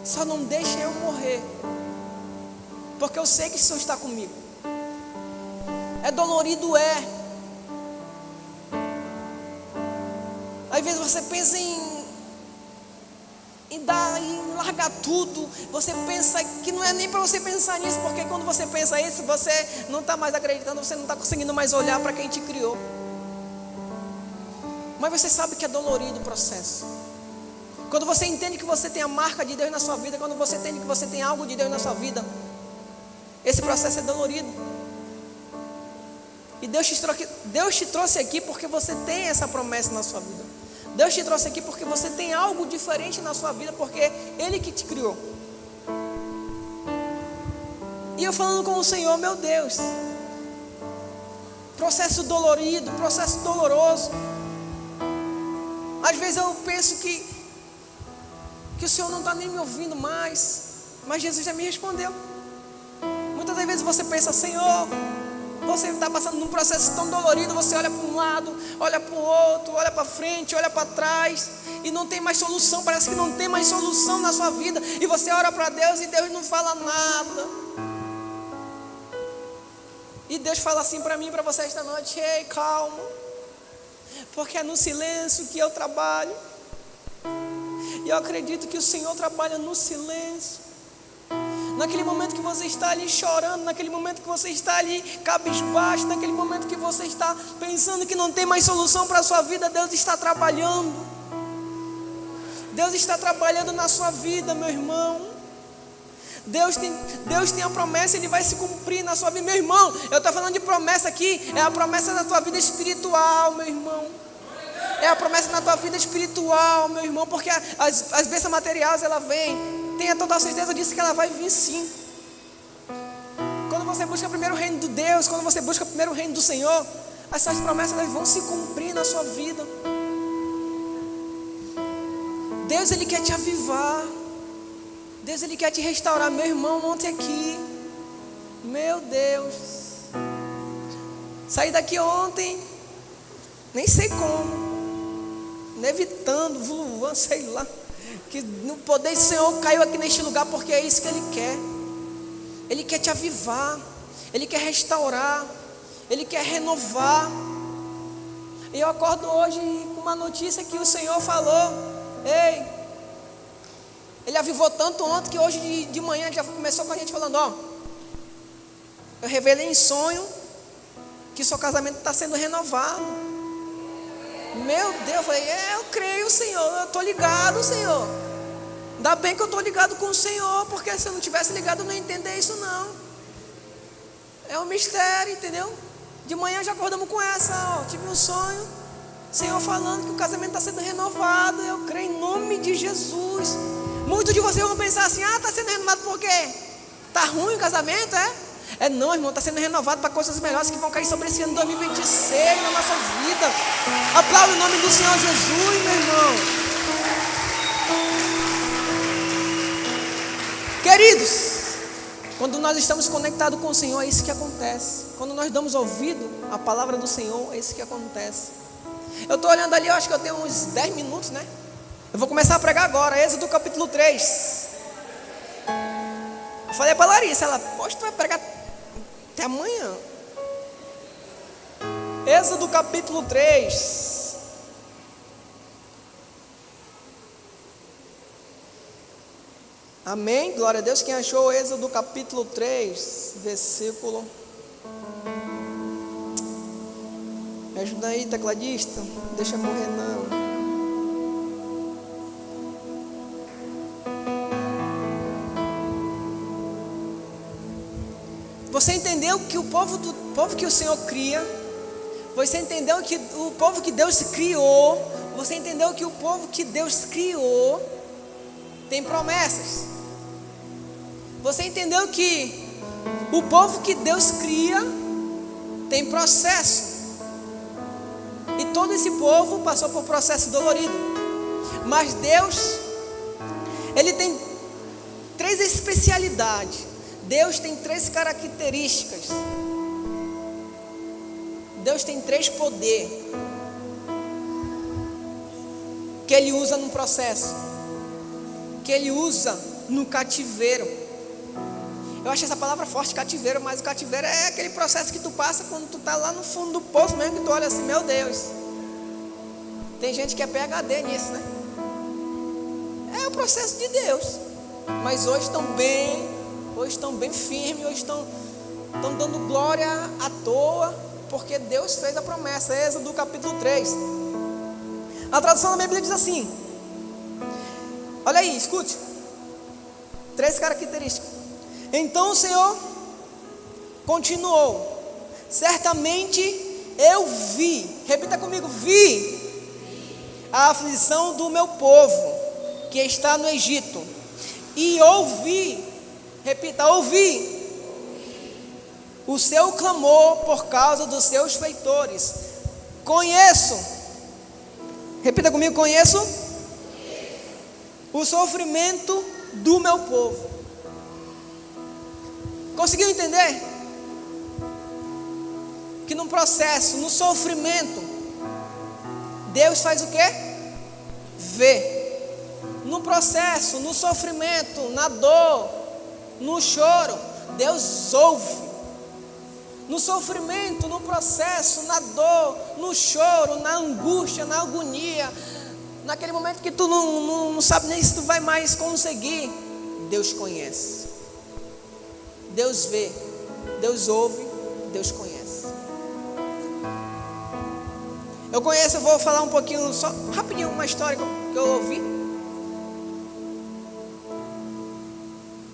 só não deixa eu morrer, porque eu sei que o Senhor está comigo. É dolorido, é. Às vezes você pensa em largar tudo. Você pensa que não é nem para você pensar nisso, porque quando você pensa isso, você não está mais acreditando, você não está conseguindo mais olhar para quem te criou. Mas você sabe que é dolorido o processo. Quando você entende que você tem a marca de Deus na sua vida, quando você entende que você tem algo de Deus na sua vida, esse processo é dolorido. E Deus te trouxe aqui porque você tem essa promessa na sua vida. Deus te trouxe aqui porque você tem algo diferente na sua vida, porque Ele que te criou. E eu falando com o Senhor: meu Deus, processo dolorido, processo doloroso. Às vezes eu penso que o Senhor não está nem me ouvindo mais, mas Jesus já me respondeu. Muitas das vezes você pensa, Senhor, você está passando num processo tão dolorido, você olha para um lado, olha para o outro, olha para frente, olha para trás, e não tem mais solução, parece que não tem mais solução na sua vida, e você ora para Deus e Deus não fala nada. E Deus fala assim para mim e para você esta noite: ei, calma, porque é no silêncio que eu trabalho. E eu acredito que o Senhor trabalha no silêncio. Naquele momento que você está ali chorando, naquele momento que você está ali cabisbaixo, naquele momento que você está pensando que não tem mais solução para a sua vida, Deus está trabalhando. Deus está trabalhando na sua vida, meu irmão. Deus tem a promessa, Ele vai se cumprir na sua vida, meu irmão. Eu estou falando de promessa aqui, é a promessa da tua vida espiritual, meu irmão. É a promessa na tua vida espiritual, meu irmão, porque as bênçãos materiais, ela vem. Tenha total certeza disso, que ela vai vir sim. Quando você busca primeiro o reino de Deus, quando você busca primeiro o reino do Senhor, essas promessas elas vão se cumprir na sua vida. Deus, Ele quer te avivar. Deus, Ele quer te restaurar. Meu irmão, ontem aqui, meu Deus, saí daqui ontem, nem sei como, levitando, voando, sei lá, que no poder do Senhor caiu aqui neste lugar, porque é isso que Ele quer. Ele quer te avivar, Ele quer restaurar, Ele quer renovar. E eu acordo hoje com uma notícia que o Senhor falou: ei, Ele avivou tanto ontem que hoje de manhã já começou com a gente falando: ó, eu revelei em sonho que seu casamento está sendo renovado. Meu Deus, eu falei: eu creio, Senhor, eu estou ligado, Senhor. Ainda bem que eu estou ligado com o Senhor, porque se eu não tivesse ligado eu não ia entender isso não. É um mistério, entendeu? De manhã já acordamos com essa, ó, tive um sonho, Senhor falando que o casamento está sendo renovado. Eu creio em nome de Jesus. Muitos de vocês vão pensar assim: ah, está sendo renovado por quê? Está ruim o casamento, é? É não, irmão, está sendo renovado para coisas melhores que vão cair sobre esse ano 2026 na nossa vida. Aplauda o nome do Senhor Jesus, meu irmão. Queridos, quando nós estamos conectados com o Senhor, é isso que acontece. Quando nós damos ouvido à palavra do Senhor, é isso que acontece. Eu estou olhando ali, eu acho que eu tenho uns 10 minutos, né? Eu vou começar a pregar agora, Êxodo capítulo 3. Eu falei para a Larissa, ela: poxa, tu vai pregar até amanhã. Êxodo capítulo 3. Amém? Glória a Deus. Quem achou Êxodo capítulo 3, versículo... Me ajuda aí, tecladista. Deixa morrer não. Você entendeu que o povo que o Senhor cria, você entendeu que o povo que Deus criou, você entendeu que o povo que Deus criou tem promessas. Você entendeu que o povo que Deus cria tem processo. E todo esse povo passou por processo dolorido. Mas Deus, Ele tem 3 especialidades. Deus tem 3 características. Deus tem 3 poderes que Ele usa no processo, que Ele usa no cativeiro. Eu acho essa palavra forte, cativeiro, mas o cativeiro é aquele processo que tu passa quando tu está lá no fundo do poço mesmo, que tu olha assim: meu Deus. Tem gente que é PhD nisso, né? É o processo de Deus. Mas hoje estão bem firmes, hoje estão dando glória à toa, porque Deus fez a promessa. Êxodo capítulo 3. A tradução da Bíblia diz assim: olha aí, escute. 3 características. Então o Senhor continuou: certamente eu vi, repita comigo, vi a aflição do meu povo que está no Egito, e ouvi, repita, ouvi o seu clamor por causa dos seus feitores. Conheço, repita comigo, conheço o sofrimento do meu povo. Conseguiu entender? Que no processo, no sofrimento, Deus faz o quê? Vê. No processo, no sofrimento, na dor, no choro, Deus ouve. No sofrimento, no processo, na dor, no choro, na angústia, na agonia, naquele momento que tu não sabe nem se tu vai mais conseguir, Deus conhece. Deus vê, Deus ouve, Deus conhece. Eu vou falar um pouquinho, só rapidinho, uma história que eu ouvi.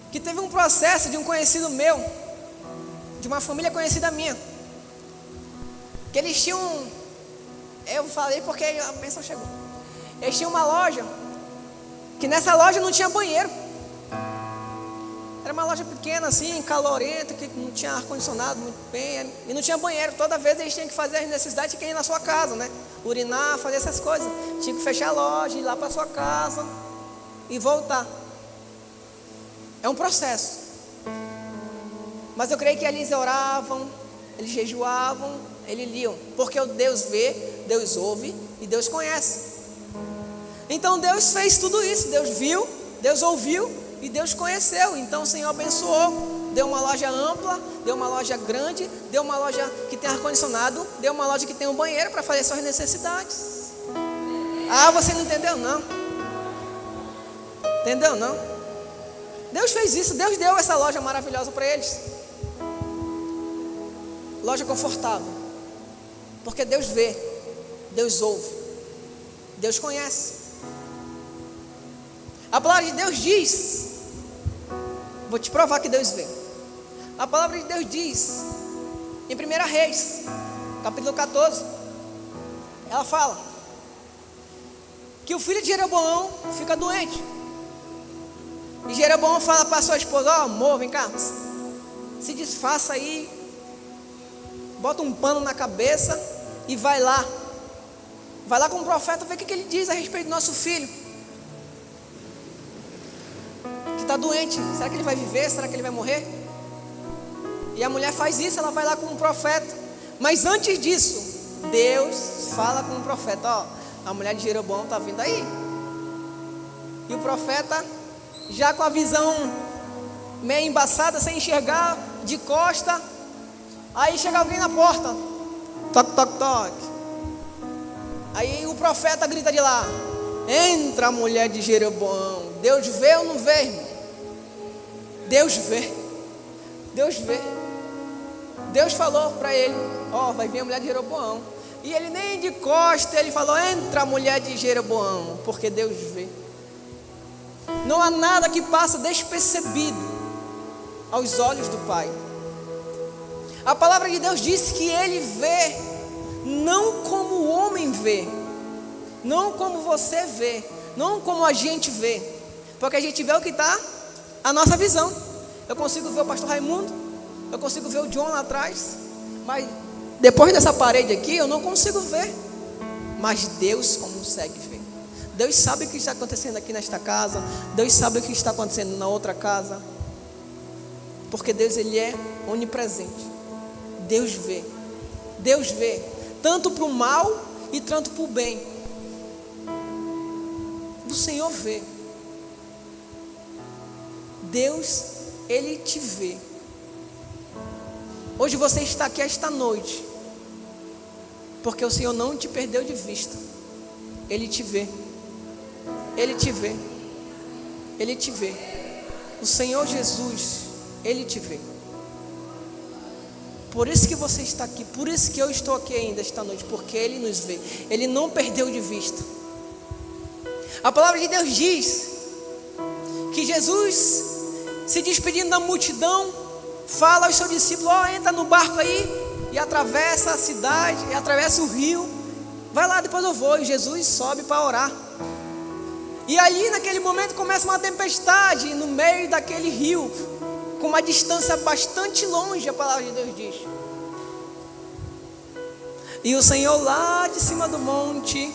Que teve um processo de um conhecido meu, de uma família conhecida minha, que eles tinham, eu falei porque a bênção chegou. Eles tinham uma loja, que nessa loja não tinha banheiro. Era uma loja pequena assim, calorenta, que não tinha ar-condicionado muito bem, e não tinha banheiro. Toda vez eles tinham que fazer as necessidades, tinha que ir na sua casa, né? Urinar, fazer essas coisas. Tinha que fechar a loja, ir lá para sua casa e voltar. É um processo. Mas eu creio que eles oravam, eles jejuavam, eles liam. Porque o Deus vê, Deus ouve e Deus conhece. Então Deus fez tudo isso. Deus viu, Deus ouviu e Deus conheceu. Então o Senhor abençoou. Deu uma loja ampla, deu uma loja grande, deu uma loja que tem ar-condicionado, deu uma loja que tem um banheiro para fazer suas necessidades. Ah, você não entendeu não? Entendeu não? Deus fez isso, Deus deu essa loja maravilhosa para eles. Loja confortável. Porque Deus vê, Deus ouve, Deus conhece. A palavra de Deus diz, vou te provar que Deus vê. A palavra de Deus diz, em 1 Reis, capítulo 14, ela fala que o filho de Jeroboão fica doente. E Jeroboão fala para sua esposa: ó, amor, vem cá, se desfaça aí, bota um pano na cabeça e vai lá com o profeta, ver o que ele diz a respeito do nosso filho, que está doente. Será que ele vai viver? Será que ele vai morrer? E a mulher faz isso, ela vai lá com o profeta. Mas antes disso, Deus fala com o profeta: ó, a mulher de Jeroboão está vindo aí. E o profeta, já com a visão meio embaçada, sem enxergar, de costa, aí chega alguém na porta, toque, toque, toque. Aí o profeta grita de lá: entra, a mulher de Jeroboão. Deus vê ou não vê, irmão? Deus vê, Deus vê. Deus falou para ele: ó, vai vir a mulher de Jeroboão. E ele nem de costa, ele falou: entra, a mulher de Jeroboão, porque Deus vê. Não há nada que passa despercebido aos olhos do Pai. A palavra de Deus diz que Ele vê, não como o homem vê, não como você vê, não como a gente vê, porque a gente vê o que está a nossa visão. Eu consigo ver o pastor Raimundo, eu consigo ver o John lá atrás, mas depois dessa parede aqui eu não consigo ver. Mas Deus consegue ver. Deus sabe o que está acontecendo aqui nesta casa, Deus sabe o que está acontecendo na outra casa, porque Deus, Ele é onipresente. Deus vê, tanto para o mal e tanto para o bem. O Senhor vê. Deus, Ele te vê. Hoje você está aqui esta noite, porque o Senhor não te perdeu de vista. Ele te vê. Ele te vê. Ele te vê. O Senhor Jesus, Ele te vê. Por isso que você está aqui, por isso que eu estou aqui ainda esta noite, porque Ele nos vê. Ele não perdeu de vista. A palavra de Deus diz que Jesus, se despedindo da multidão, fala aos seus discípulos: ó, entra no barco aí e atravessa a cidade, e atravessa o rio. Vai lá, depois eu vou. E Jesus sobe para orar. E ali naquele momento começa uma tempestade no meio daquele rio, com uma distância bastante longe, a palavra de Deus diz. E o Senhor lá de cima do monte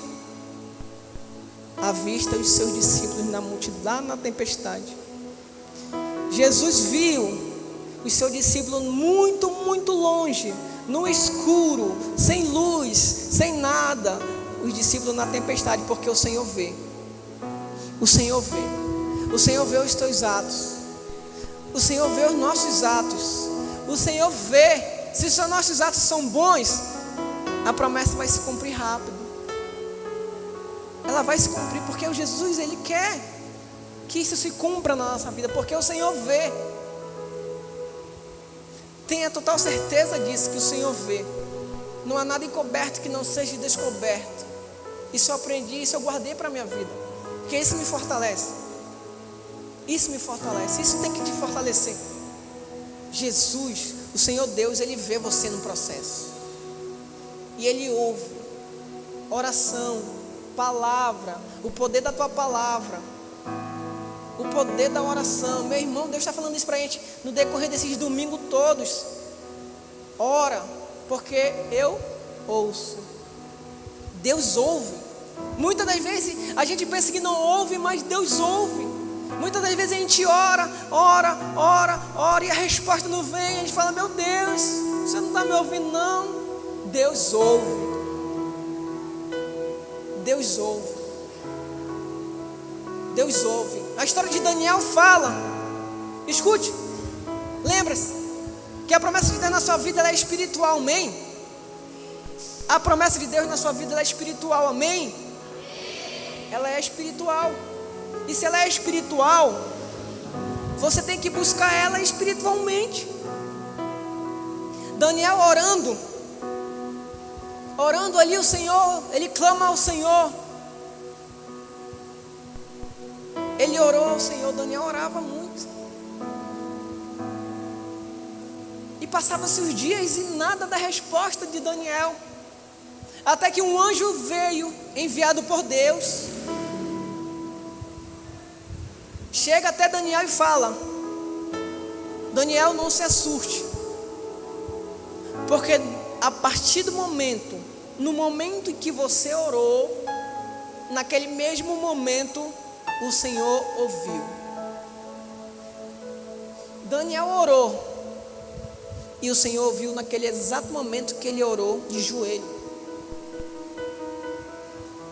avista os seus discípulos na multidão, lá na tempestade. Jesus viu os seus discípulos muito, muito longe, no escuro, sem luz, sem nada. Os discípulos na tempestade, porque o Senhor vê. O Senhor vê. O Senhor vê os teus atos. O Senhor vê os nossos atos. O Senhor vê. Se os nossos atos são bons, a promessa vai se cumprir rápido. Ela vai se cumprir porque o Jesus, Ele quer que isso se cumpra na nossa vida, porque o Senhor vê. Tenha total certeza disso, que o Senhor vê. Não há nada encoberto que não seja descoberto. Isso eu aprendi, isso eu guardei para a minha vida, porque isso me fortalece. Isso me fortalece, isso tem que te fortalecer. Jesus, o Senhor Deus, Ele vê você no processo. E Ele ouve oração, palavra, o poder da tua palavra, o poder da oração. Meu irmão, Deus está falando isso para a gente no decorrer desses domingos todos. Ora, porque eu ouço. Deus ouve. Muitas das vezes a gente pensa que não ouve, mas Deus ouve. Muitas das vezes a gente ora e a resposta não vem. A gente fala, meu Deus, você não está me ouvindo não. Deus ouve. Deus ouve. Deus ouve. A história de Daniel fala. Escute. Lembra-se que a promessa de Deus na sua vida ela é espiritual, amém? A promessa de Deus na sua vida ela é espiritual, amém? Ela é espiritual. E se ela é espiritual, você tem que buscar ela espiritualmente. Daniel orando ali o Senhor, ele clama ao Senhor. Ele orou ao Senhor, Daniel orava muito. E passava-se os dias e nada da resposta de Daniel. Até que um anjo veio, enviado por Deus. Chega até Daniel e fala: Daniel, não se assuste. Porque a partir do momento, no momento em que você orou, naquele mesmo momento, o Senhor ouviu. Daniel orou. E o Senhor ouviu naquele exato momento que ele orou de joelho.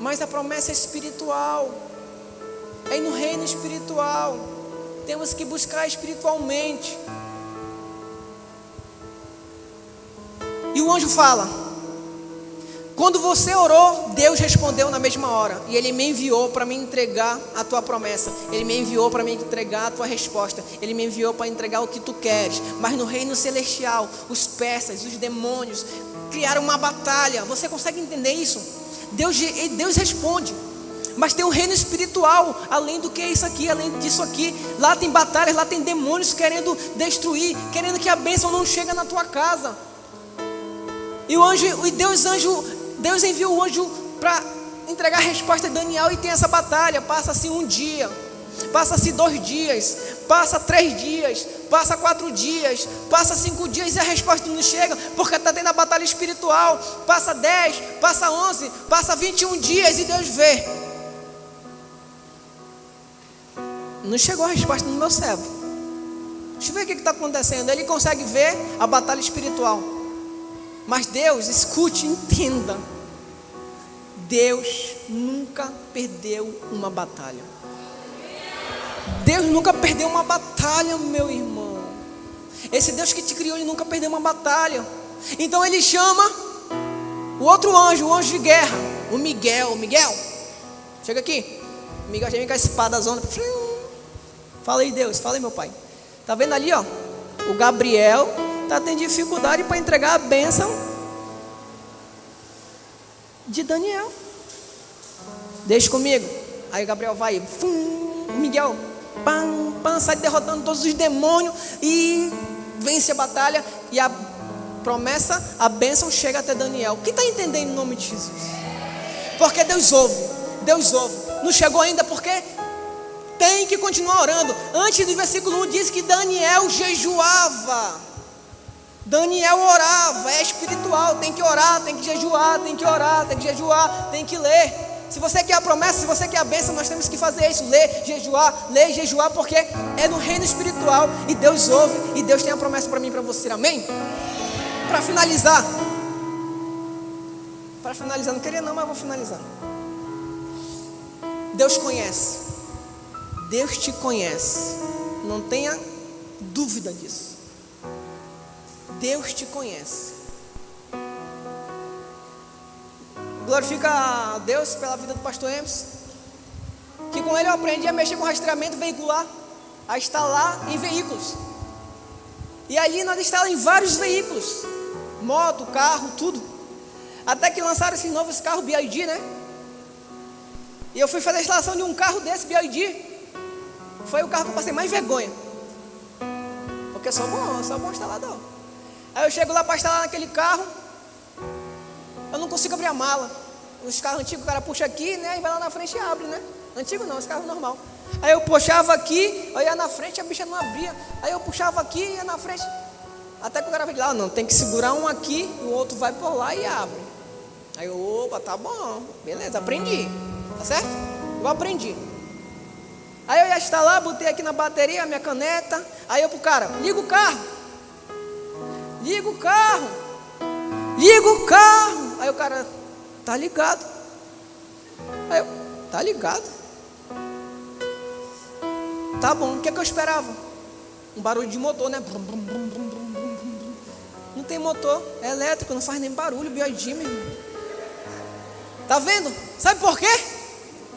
Mas a promessa é espiritual. É no reino espiritual. Temos que buscar espiritualmente. E o anjo fala: quando você orou, Deus respondeu na mesma hora. E Ele me enviou para me entregar a tua promessa. Ele me enviou para me entregar a tua resposta. Ele me enviou para entregar o que tu queres. Mas no reino celestial, os persas, os demônios criaram uma batalha. Você consegue entender isso? Deus responde. Mas tem um reino espiritual, além do que isso aqui, além disso aqui. Lá tem batalhas, lá tem demônios querendo destruir, querendo que a bênção não chegue na tua casa. E Deus enviou o anjo para entregar a resposta a Daniel. E tem essa batalha. Passa-se um dia, passa-se 2 dias, passa 3 dias, passa 4 dias, passa 5 dias e a resposta não chega, porque está tendo a batalha espiritual. Passa 10, passa 11, passa 21 dias e Deus vê. Não chegou a resposta no meu servo. Deixa eu ver o que está acontecendo. Ele consegue ver a batalha espiritual. Mas Deus, escute e entenda. Deus nunca perdeu uma batalha. Deus nunca perdeu uma batalha, meu irmão. Esse Deus que te criou, Ele nunca perdeu uma batalha. Então Ele chama o outro anjo, o anjo de guerra, o Miguel. Miguel, chega aqui. Miguel já vem com a espada zona. Fala aí, Deus, fala aí, meu pai. Tá vendo ali, ó? O Gabriel está tendo dificuldade para entregar a bênção de Daniel. Deixa comigo. Aí o Gabriel vai, Miguel, sai derrotando todos os demônios e vence a batalha. E a promessa, a bênção chega até Daniel. Quem está entendendo em nome de Jesus? Porque Deus ouve. Não chegou ainda porque tem que continuar orando. Antes do versículo 1 diz que Daniel jejuava. Daniel orava, é espiritual, tem que orar, tem que jejuar, tem que orar, tem que jejuar, tem que ler. Se você quer a promessa, se você quer a bênção, nós temos que fazer isso, ler, jejuar, porque é no reino espiritual, e Deus ouve, e Deus tem a promessa para mim e para você, amém? Para finalizar, não queria não, mas vou finalizar. Deus conhece, Deus te conhece, não tenha dúvida disso. Deus te conhece. Glorifica a Deus pela vida do pastor Emerson, que com ele eu aprendi a mexer com rastreamento veicular, a instalar em veículos. E ali nós instalamos em vários veículos, moto, carro, tudo. Até que lançaram esse novo carro BYD, né? E eu fui fazer a instalação de um carro desse BYD. Foi o carro que eu passei mais vergonha, porque eu sou bom instalador. Aí eu chego lá para instalar naquele carro, eu não consigo abrir a mala. Os carros antigos o cara puxa aqui, né? E vai lá na frente e abre, né? Antigo não, esse carro normal. Aí eu puxava aqui, eu ia na frente, a bicha não abria. Aí eu puxava aqui e ia na frente. Até que o cara veio lá, não, tem que segurar um aqui, o outro vai por lá e abre. Aí eu, opa, tá bom, beleza, aprendi. Tá certo? Eu aprendi. Aí eu ia instalar, botei aqui na bateria a minha caneta. Aí eu pro cara, liga o carro. Liga o carro. Liga o carro. Aí o cara, tá ligado. Aí eu, tá ligado. Tá bom, o que é que eu esperava? Um barulho de motor, né? Brum, brum, brum, brum, brum, brum. Não tem motor, é elétrico, não faz nem barulho, BYD, meu irmão. Tá vendo? Sabe por quê?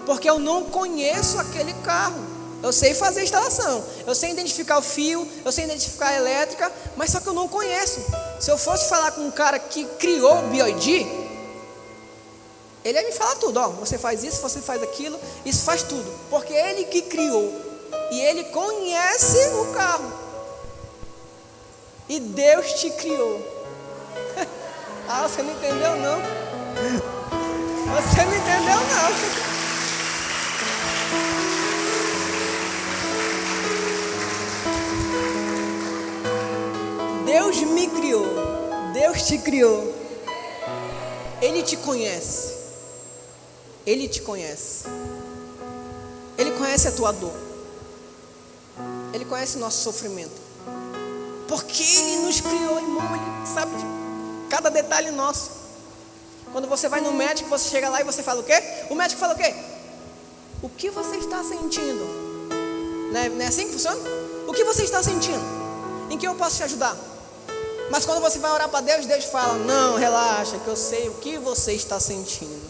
Porque eu não conheço aquele carro. Eu sei fazer a instalação, eu sei identificar o fio, eu sei identificar a elétrica, mas só que eu não conheço. Se eu fosse falar com um cara que criou o BYD, ele ia me falar tudo, ó, você faz isso, você faz aquilo, isso faz tudo, porque ele que criou, e ele conhece o carro, e Deus te criou. Ah, você não entendeu não? Você não entendeu não? Deus me criou, Deus te criou, Ele te conhece, Ele te conhece, Ele conhece a tua dor, Ele conhece o nosso sofrimento, porque Ele nos criou, irmão, Ele sabe de cada detalhe nosso. Quando você vai no médico, você chega lá e você fala o quê? O médico fala o quê? O que você está sentindo? Não é assim que funciona? O que você está sentindo? Em que eu posso te ajudar? Mas quando você vai orar para Deus, Deus fala, não, relaxa, que eu sei o que você está sentindo.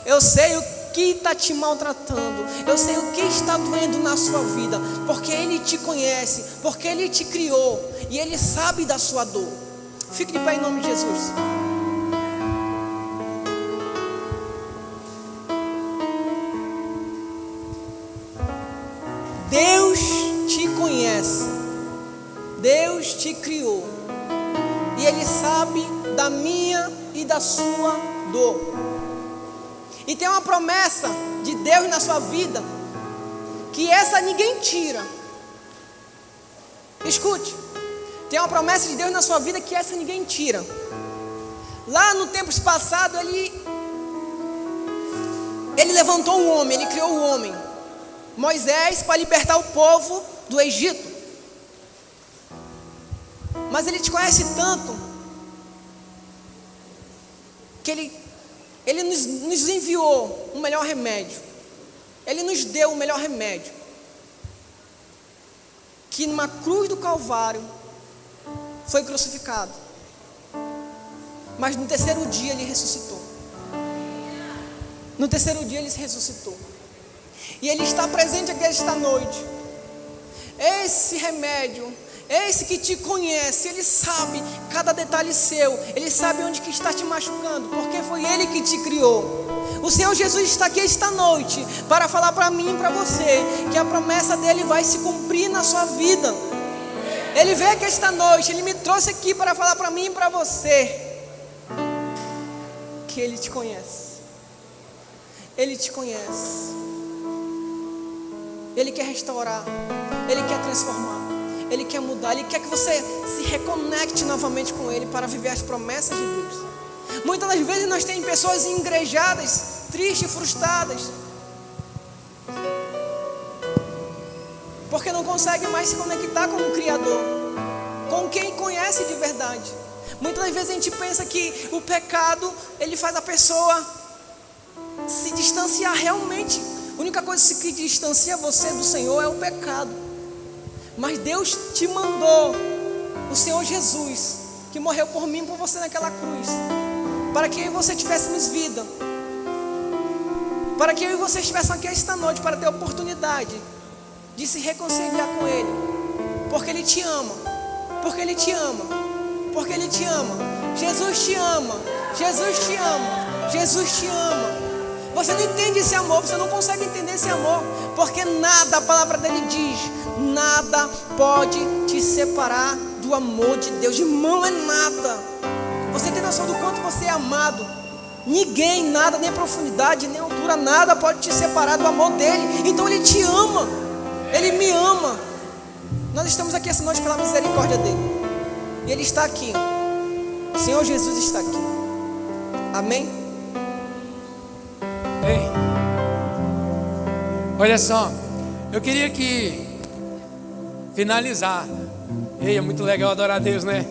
Eu sei o que está te maltratando. Eu sei o que está doendo na sua vida. Porque Ele te conhece, porque Ele te criou. E Ele sabe da sua dor. Fique de pé em nome de Jesus. Deus te conhece. Deus te criou. E Ele sabe da minha e da sua dor. E tem uma promessa de Deus na sua vida, que essa ninguém tira. Escute, tem uma promessa de Deus na sua vida que essa ninguém tira. Lá no tempos passado, Ele levantou um homem, Ele criou um homem, Moisés, para libertar o povo do Egito. Mas Ele te conhece tanto que Ele nos enviou um melhor remédio. Ele nos deu o melhor remédio, que numa cruz do Calvário foi crucificado, mas no terceiro dia Ele ressuscitou. No terceiro dia Ele ressuscitou. E Ele está presente aqui esta noite. Esse remédio, esse que te conhece, Ele sabe cada detalhe seu. Ele sabe onde que está te machucando, porque foi Ele que te criou. O Senhor Jesus está aqui esta noite para falar para mim e para você que a promessa dEle vai se cumprir na sua vida. Ele veio aqui esta noite, Ele me trouxe aqui para falar para mim e para você que Ele te conhece. Ele te conhece. Ele quer restaurar, Ele quer transformar, Ele quer mudar, Ele quer que você se reconecte novamente com Ele para viver as promessas de Deus. Muitas das vezes nós temos pessoas engrejadas, tristes, frustradas, porque não conseguem mais se conectar com o Criador, com quem conhece de verdade. Muitas das vezes a gente pensa que o pecado, ele faz a pessoa se distanciar realmente. A única coisa que distancia você do Senhor é o pecado. Mas Deus te mandou o Senhor Jesus, que morreu por mim e por você naquela cruz, para que eu e você tivéssemos vida, para que eu e você estivéssemos aqui esta noite, para ter a oportunidade de se reconciliar com Ele, porque Ele te ama, porque Ele te ama, porque Ele te ama. Jesus te ama, Jesus te ama, Jesus te ama. Você não entende esse amor, você não consegue entender esse amor, porque nada, a palavra dele diz, nada pode te separar do amor de Deus. Irmão, é nada. Você tem noção do quanto você é amado? Ninguém, nada, nem profundidade, nem altura, nada pode te separar do amor dele. Então ele te ama, ele me ama. Nós estamos aqui essa noite pela misericórdia dele, e ele está aqui. O Senhor Jesus está aqui. Amém? Ei, olha só, eu queria finalizar. Ei, é muito legal adorar a Deus, né?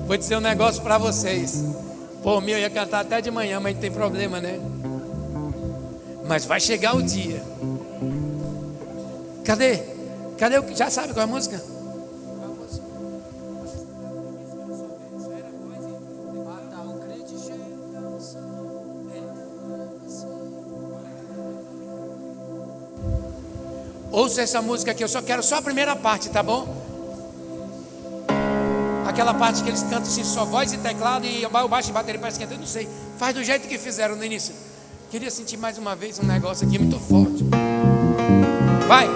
Vou dizer um negócio para vocês. Por mim eu ia cantar até de manhã, mas não tem problema, né? Mas vai chegar o dia. Cadê o que já sabe qual é a música? Ouça essa música aqui, eu só quero a primeira parte, tá bom? Aquela parte que eles cantam assim, só voz e teclado e o baixo e bateria parece que eu não sei. Faz do jeito que fizeram no início. Queria sentir mais uma vez um negócio aqui muito forte. Vai!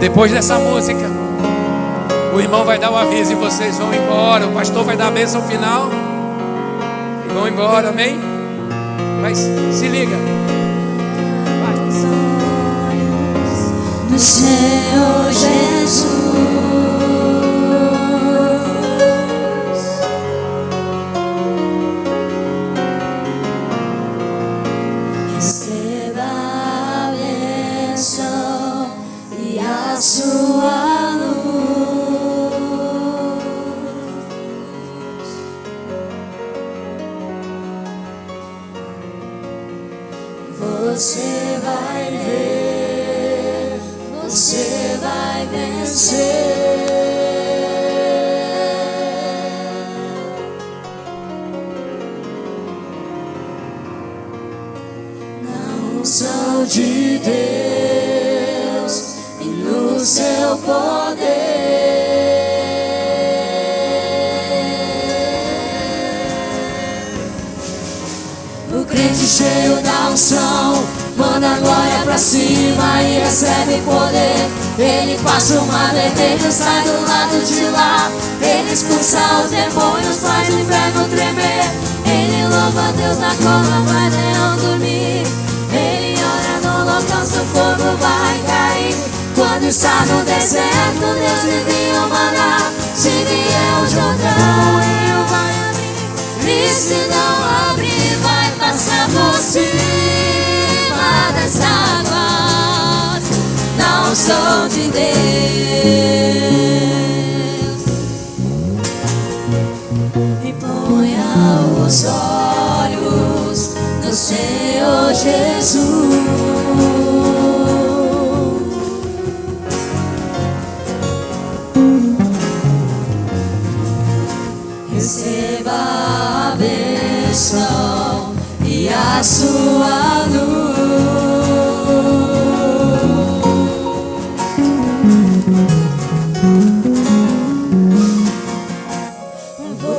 Depois dessa música, o irmão vai dar o aviso e vocês vão embora. O pastor vai dar a bênção final e vão embora, amém? Mas se liga. Vai. Do Senhor Jesus, receba a bênção e a sua luz. Você vai ver, você vai vencer. Na unção de Deus e no seu poder. O crente cheio da unção manda a glória pra cima e recebe poder. Ele passa o mar vermelho, sai do lado de lá. Ele expulsa os demônios, faz o inferno tremer. Ele louva a Deus na cova, faz leão dormir. Ele ora no holocausto, o fogo vai cair. Quando está no deserto, Deus envia o maná. Se vier o Jordão, o rio vai abrir. E se não abrir, vai passar por cima das águas, na unção de Deus. E ponha os olhos no Senhor Jesus. Receba a bênção e a sua luz.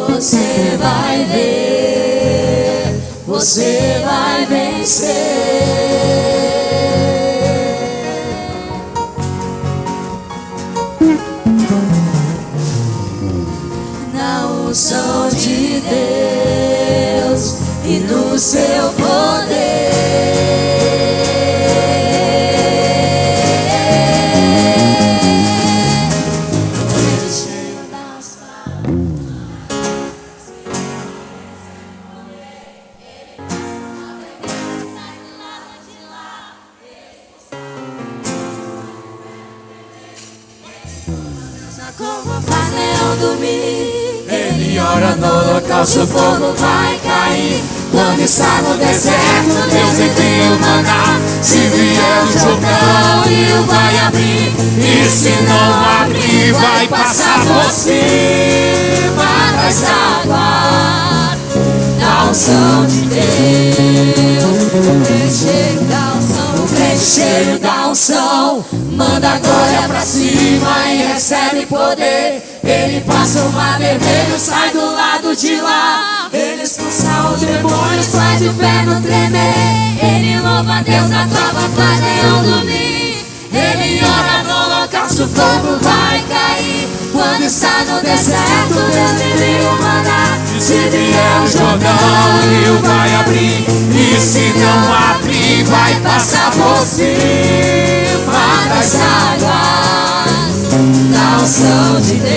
Você vai ver, você vai ver. Na unção de Deus e no seu poder. Como faz leão dormir, ele ora no holocausto, o fogo vai cair. Quando está no deserto, Deus envia o maná. Se vier o Jordão, o rio vai abrir. E se não abrir, vai passar por cima das águas da unção de Deus. O crente cheio da unção, o crente cheio da unção, manda a glória pra cima e recebe poder. Ele passa o mar vermelho, sai do lado de lá. Ele expulsa os demônios, faz o inferno tremer. Ele louva a Deus na trova, faz leão dormir. Ele ora no holocausto, o fogo vai cair. Quando está no deserto, Deus envia o maná. Se vier o Jordão, o rio vai abrir. E se não abrir, vai passar por cima das águas da unção de Deus.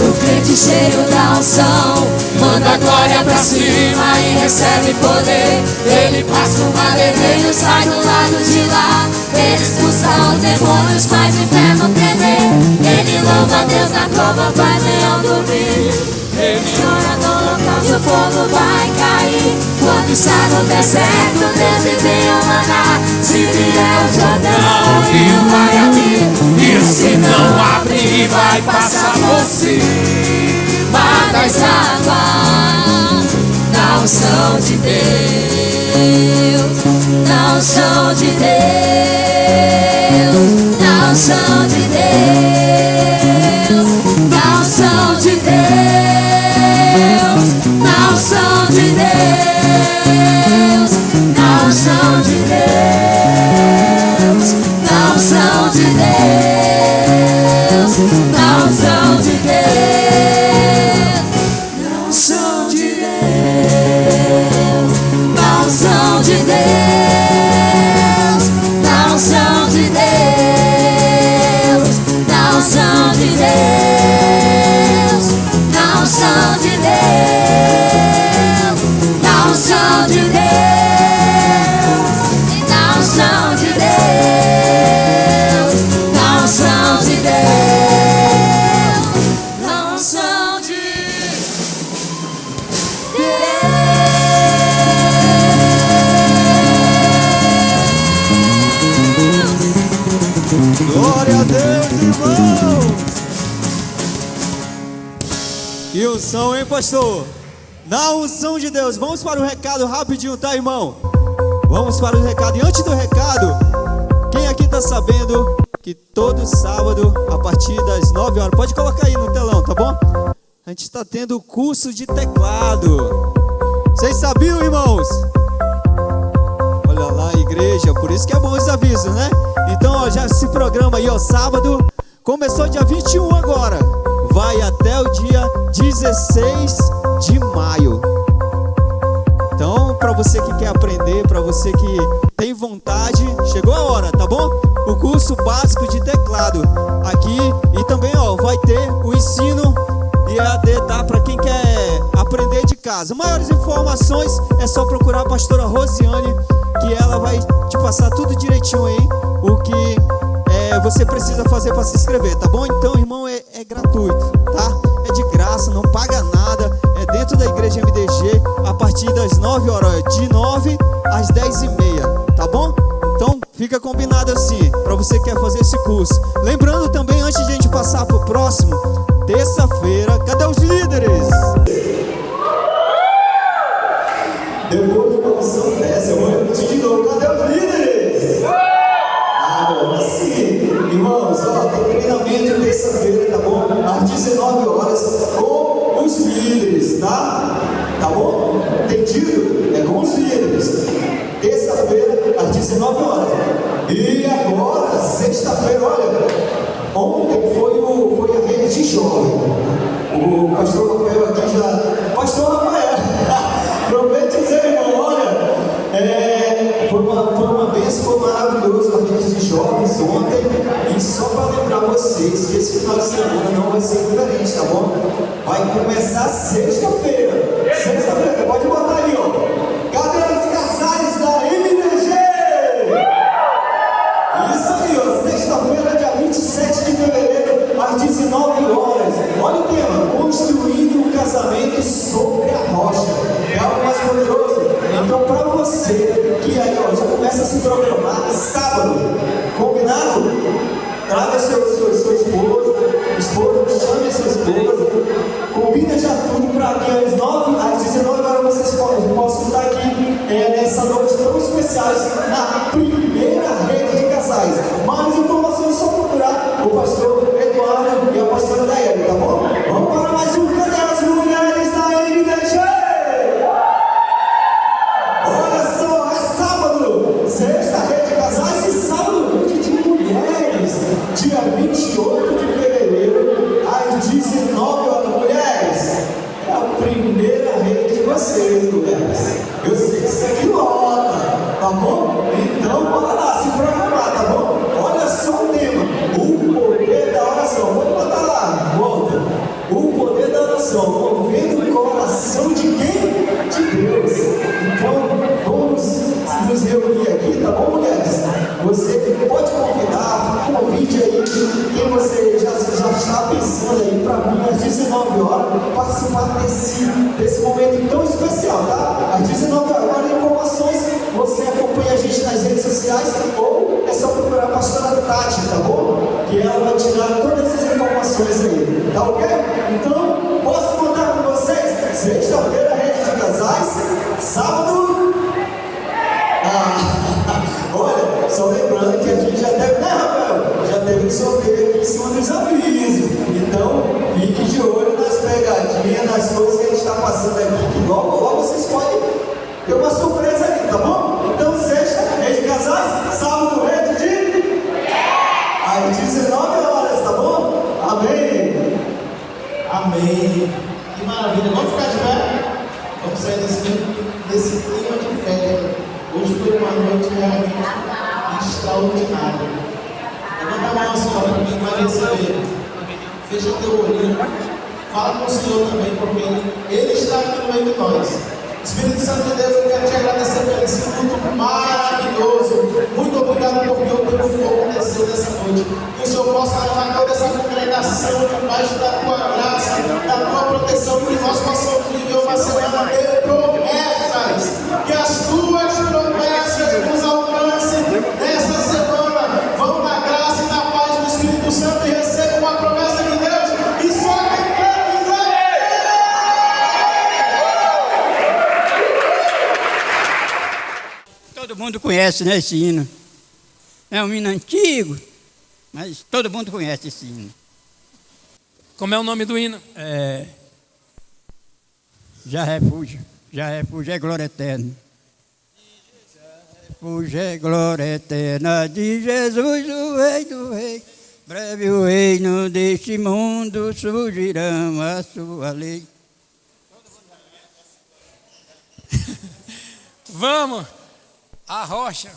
O crente cheio da unção, manda a glória pra cima e recebe poder. Ele passa o mar vermelho, sai do lado de lá. Ele expulsa os demônios, faz o inferno tremer. Ele louva a Deus na prova, faz leão dormir. Ele ora no holocausto, o fogo vai cair. Quando está no deserto, Deus envia o maná. Se vier o Jordão, o rio vai abrir. E se não abrir, vai passar por cima das águas da unção de Deus. Da unção de Deus. Da unção de Deus. Da unção de Deus. Da unção de Deus. Da unção de Deus. Da unção de Deus. Da unção de Deus. Da unção de Deus. Da unção de Deus. Da unção de Deus. Da unção de Deus. Da unção de Deus. Da unção de Deus. Da unção de Deus. Da unção de Deus. Da unção de Glória a Deus, irmãos. Que unção, hein, pastor? Na unção de Deus. Vamos para o recado rapidinho, tá, irmão? Vamos para o recado. E antes do recado, quem aqui tá sabendo que todo sábado, a partir das 9 horas, pode colocar aí no telão, tá bom? A gente está tendo curso de teclado. Vocês sabiam, irmãos? Olha lá, igreja, por isso que é bom os avisos, né? Então, ó, já se programa aí, ó, sábado, começou dia 21 agora, vai até o dia 16 de maio. Então, para você que quer aprender, para você que tem vontade, chegou a hora, tá bom? O curso básico de teclado aqui, e também, ó, vai ter o ensino EAD, tá? Para quem quer aprender de casa. Maiores informações é só procurar a pastora Rosiane, que ela vai te passar tudo direitinho aí, o que você precisa fazer para se inscrever, tá bom? Então, irmão, é gratuito, tá? É de graça, não paga nada, é dentro da igreja MDG, a partir das 9 horas, de 9 às 10h30, tá bom? Então, fica combinado assim, para você que quer fazer esse curso. Lembrando também, antes de a gente passar pro próximo, terça-feira, cadê os líderes? Depois de uma unção dessa, eu vou repetir de novo, cadê os líderes? Agora sim, irmãos, ó, tem treinamento terça-feira, tá bom? Às 19 horas, com os líderes, tá? Tá bom? Tem 19 horas. E agora, sexta-feira, olha, ontem foi a rede de jovem. O pastor Rafael aqui já... Pastor Rafael, prometo dizer, irmão, olha, foi uma bênção, foi maravilhoso a rede de jovens ontem. E só para lembrar vocês que esse final de semana não vai ser diferente, tá bom? Vai começar sexta-feira. Sexta-feira, pode botar aí, ó. Cadê os casais da MDG? Isso aí, ó. Sexta-feira, dia 27 de fevereiro, às 19 horas. Olha o tema: construindo um casamento sobre a rocha. É algo mais poderoso. Então, para você que aí, ó, já começa a se programar, sábado, combinado? Traga sua esposa, chame a sua esposa, combina já tudo para que às 19 horas vocês possam estar aqui nessa noite tão especiais na primeira rede de casais. Mais informações é só procurar o pastor Eduardo e a pastora Daiane, tá bom? Vamos para mais um. Cadê as mulheres da MDG? Olha só, é sábado, sexta rede de casais e sábado rede de mulheres, dia 28 de fevereiro, às 19 horas. Mulheres, é a primeira rede de vocês, mulheres. Eu sei que isso aqui lota, tá bom? Então, bora lá, se programar, tá bom? Olha só o tema: o poder da oração. Vamos botar lá, volta. O poder da oração, movendo o coração de quem? De Deus. Então, vamos nos reunir aqui, tá bom, mulheres? Você pode convidar, convide aí quem você já está pensando aí para vir às 19 horas participar desse momento tão especial, tá? Às 19 horas. Agora, informações, você acompanha a gente nas redes sociais ou é só procurar a pastora Tati, tá bom? Que ela vai te dar todas as informações aí, tá ok? Então, posso contar com vocês? Sexta-feira, rede de casais, sábado... Olha, só lembrando que a gente já teve, né, Rafael? Já teve um sorteio aqui em cima dos avisos. Então, fique de olho nas pegadinhas, nas coisas que a gente está passando aqui, que logo vocês podem ter uma surpresa ali, tá bom? Então, sexta, rede de casais, sábado, rede de... às 19 horas, tá bom? Amém. Amém. Que maravilha. Vamos ficar de pé? Vamos sair desse clima de fé. Hoje foi uma noite realmente extraordinária. Levanta a mão assim, ó, para quem vai receber. Fecha o teu olhinho. Fala com o Senhor também, porque Ele está aqui no meio de nós. Espírito Santo de Deus, eu quero te agradecer por esse culto maravilhoso. Muito obrigado porque o teu fogo desceu nessa noite. Que o Senhor possa levar toda essa congregação debaixo da tua graça, da tua proteção, que nós possamos viver uma semana de promessas. Que as tuas promessas nos alcancem nessa semana. Vão na graça e na paz do Espírito Santo e recebam uma promessa de Deus. E só quem quer dizer. Todo mundo conhece, né, esse hino. É um hino antigo, mas todo mundo conhece esse hino. Como é o nome do hino? Já refúgio é glória eterna. Refúgio é glória eterna de Jesus, o Rei do Rei. Breve o reino deste mundo surgirão a sua lei. Vamos, a rocha.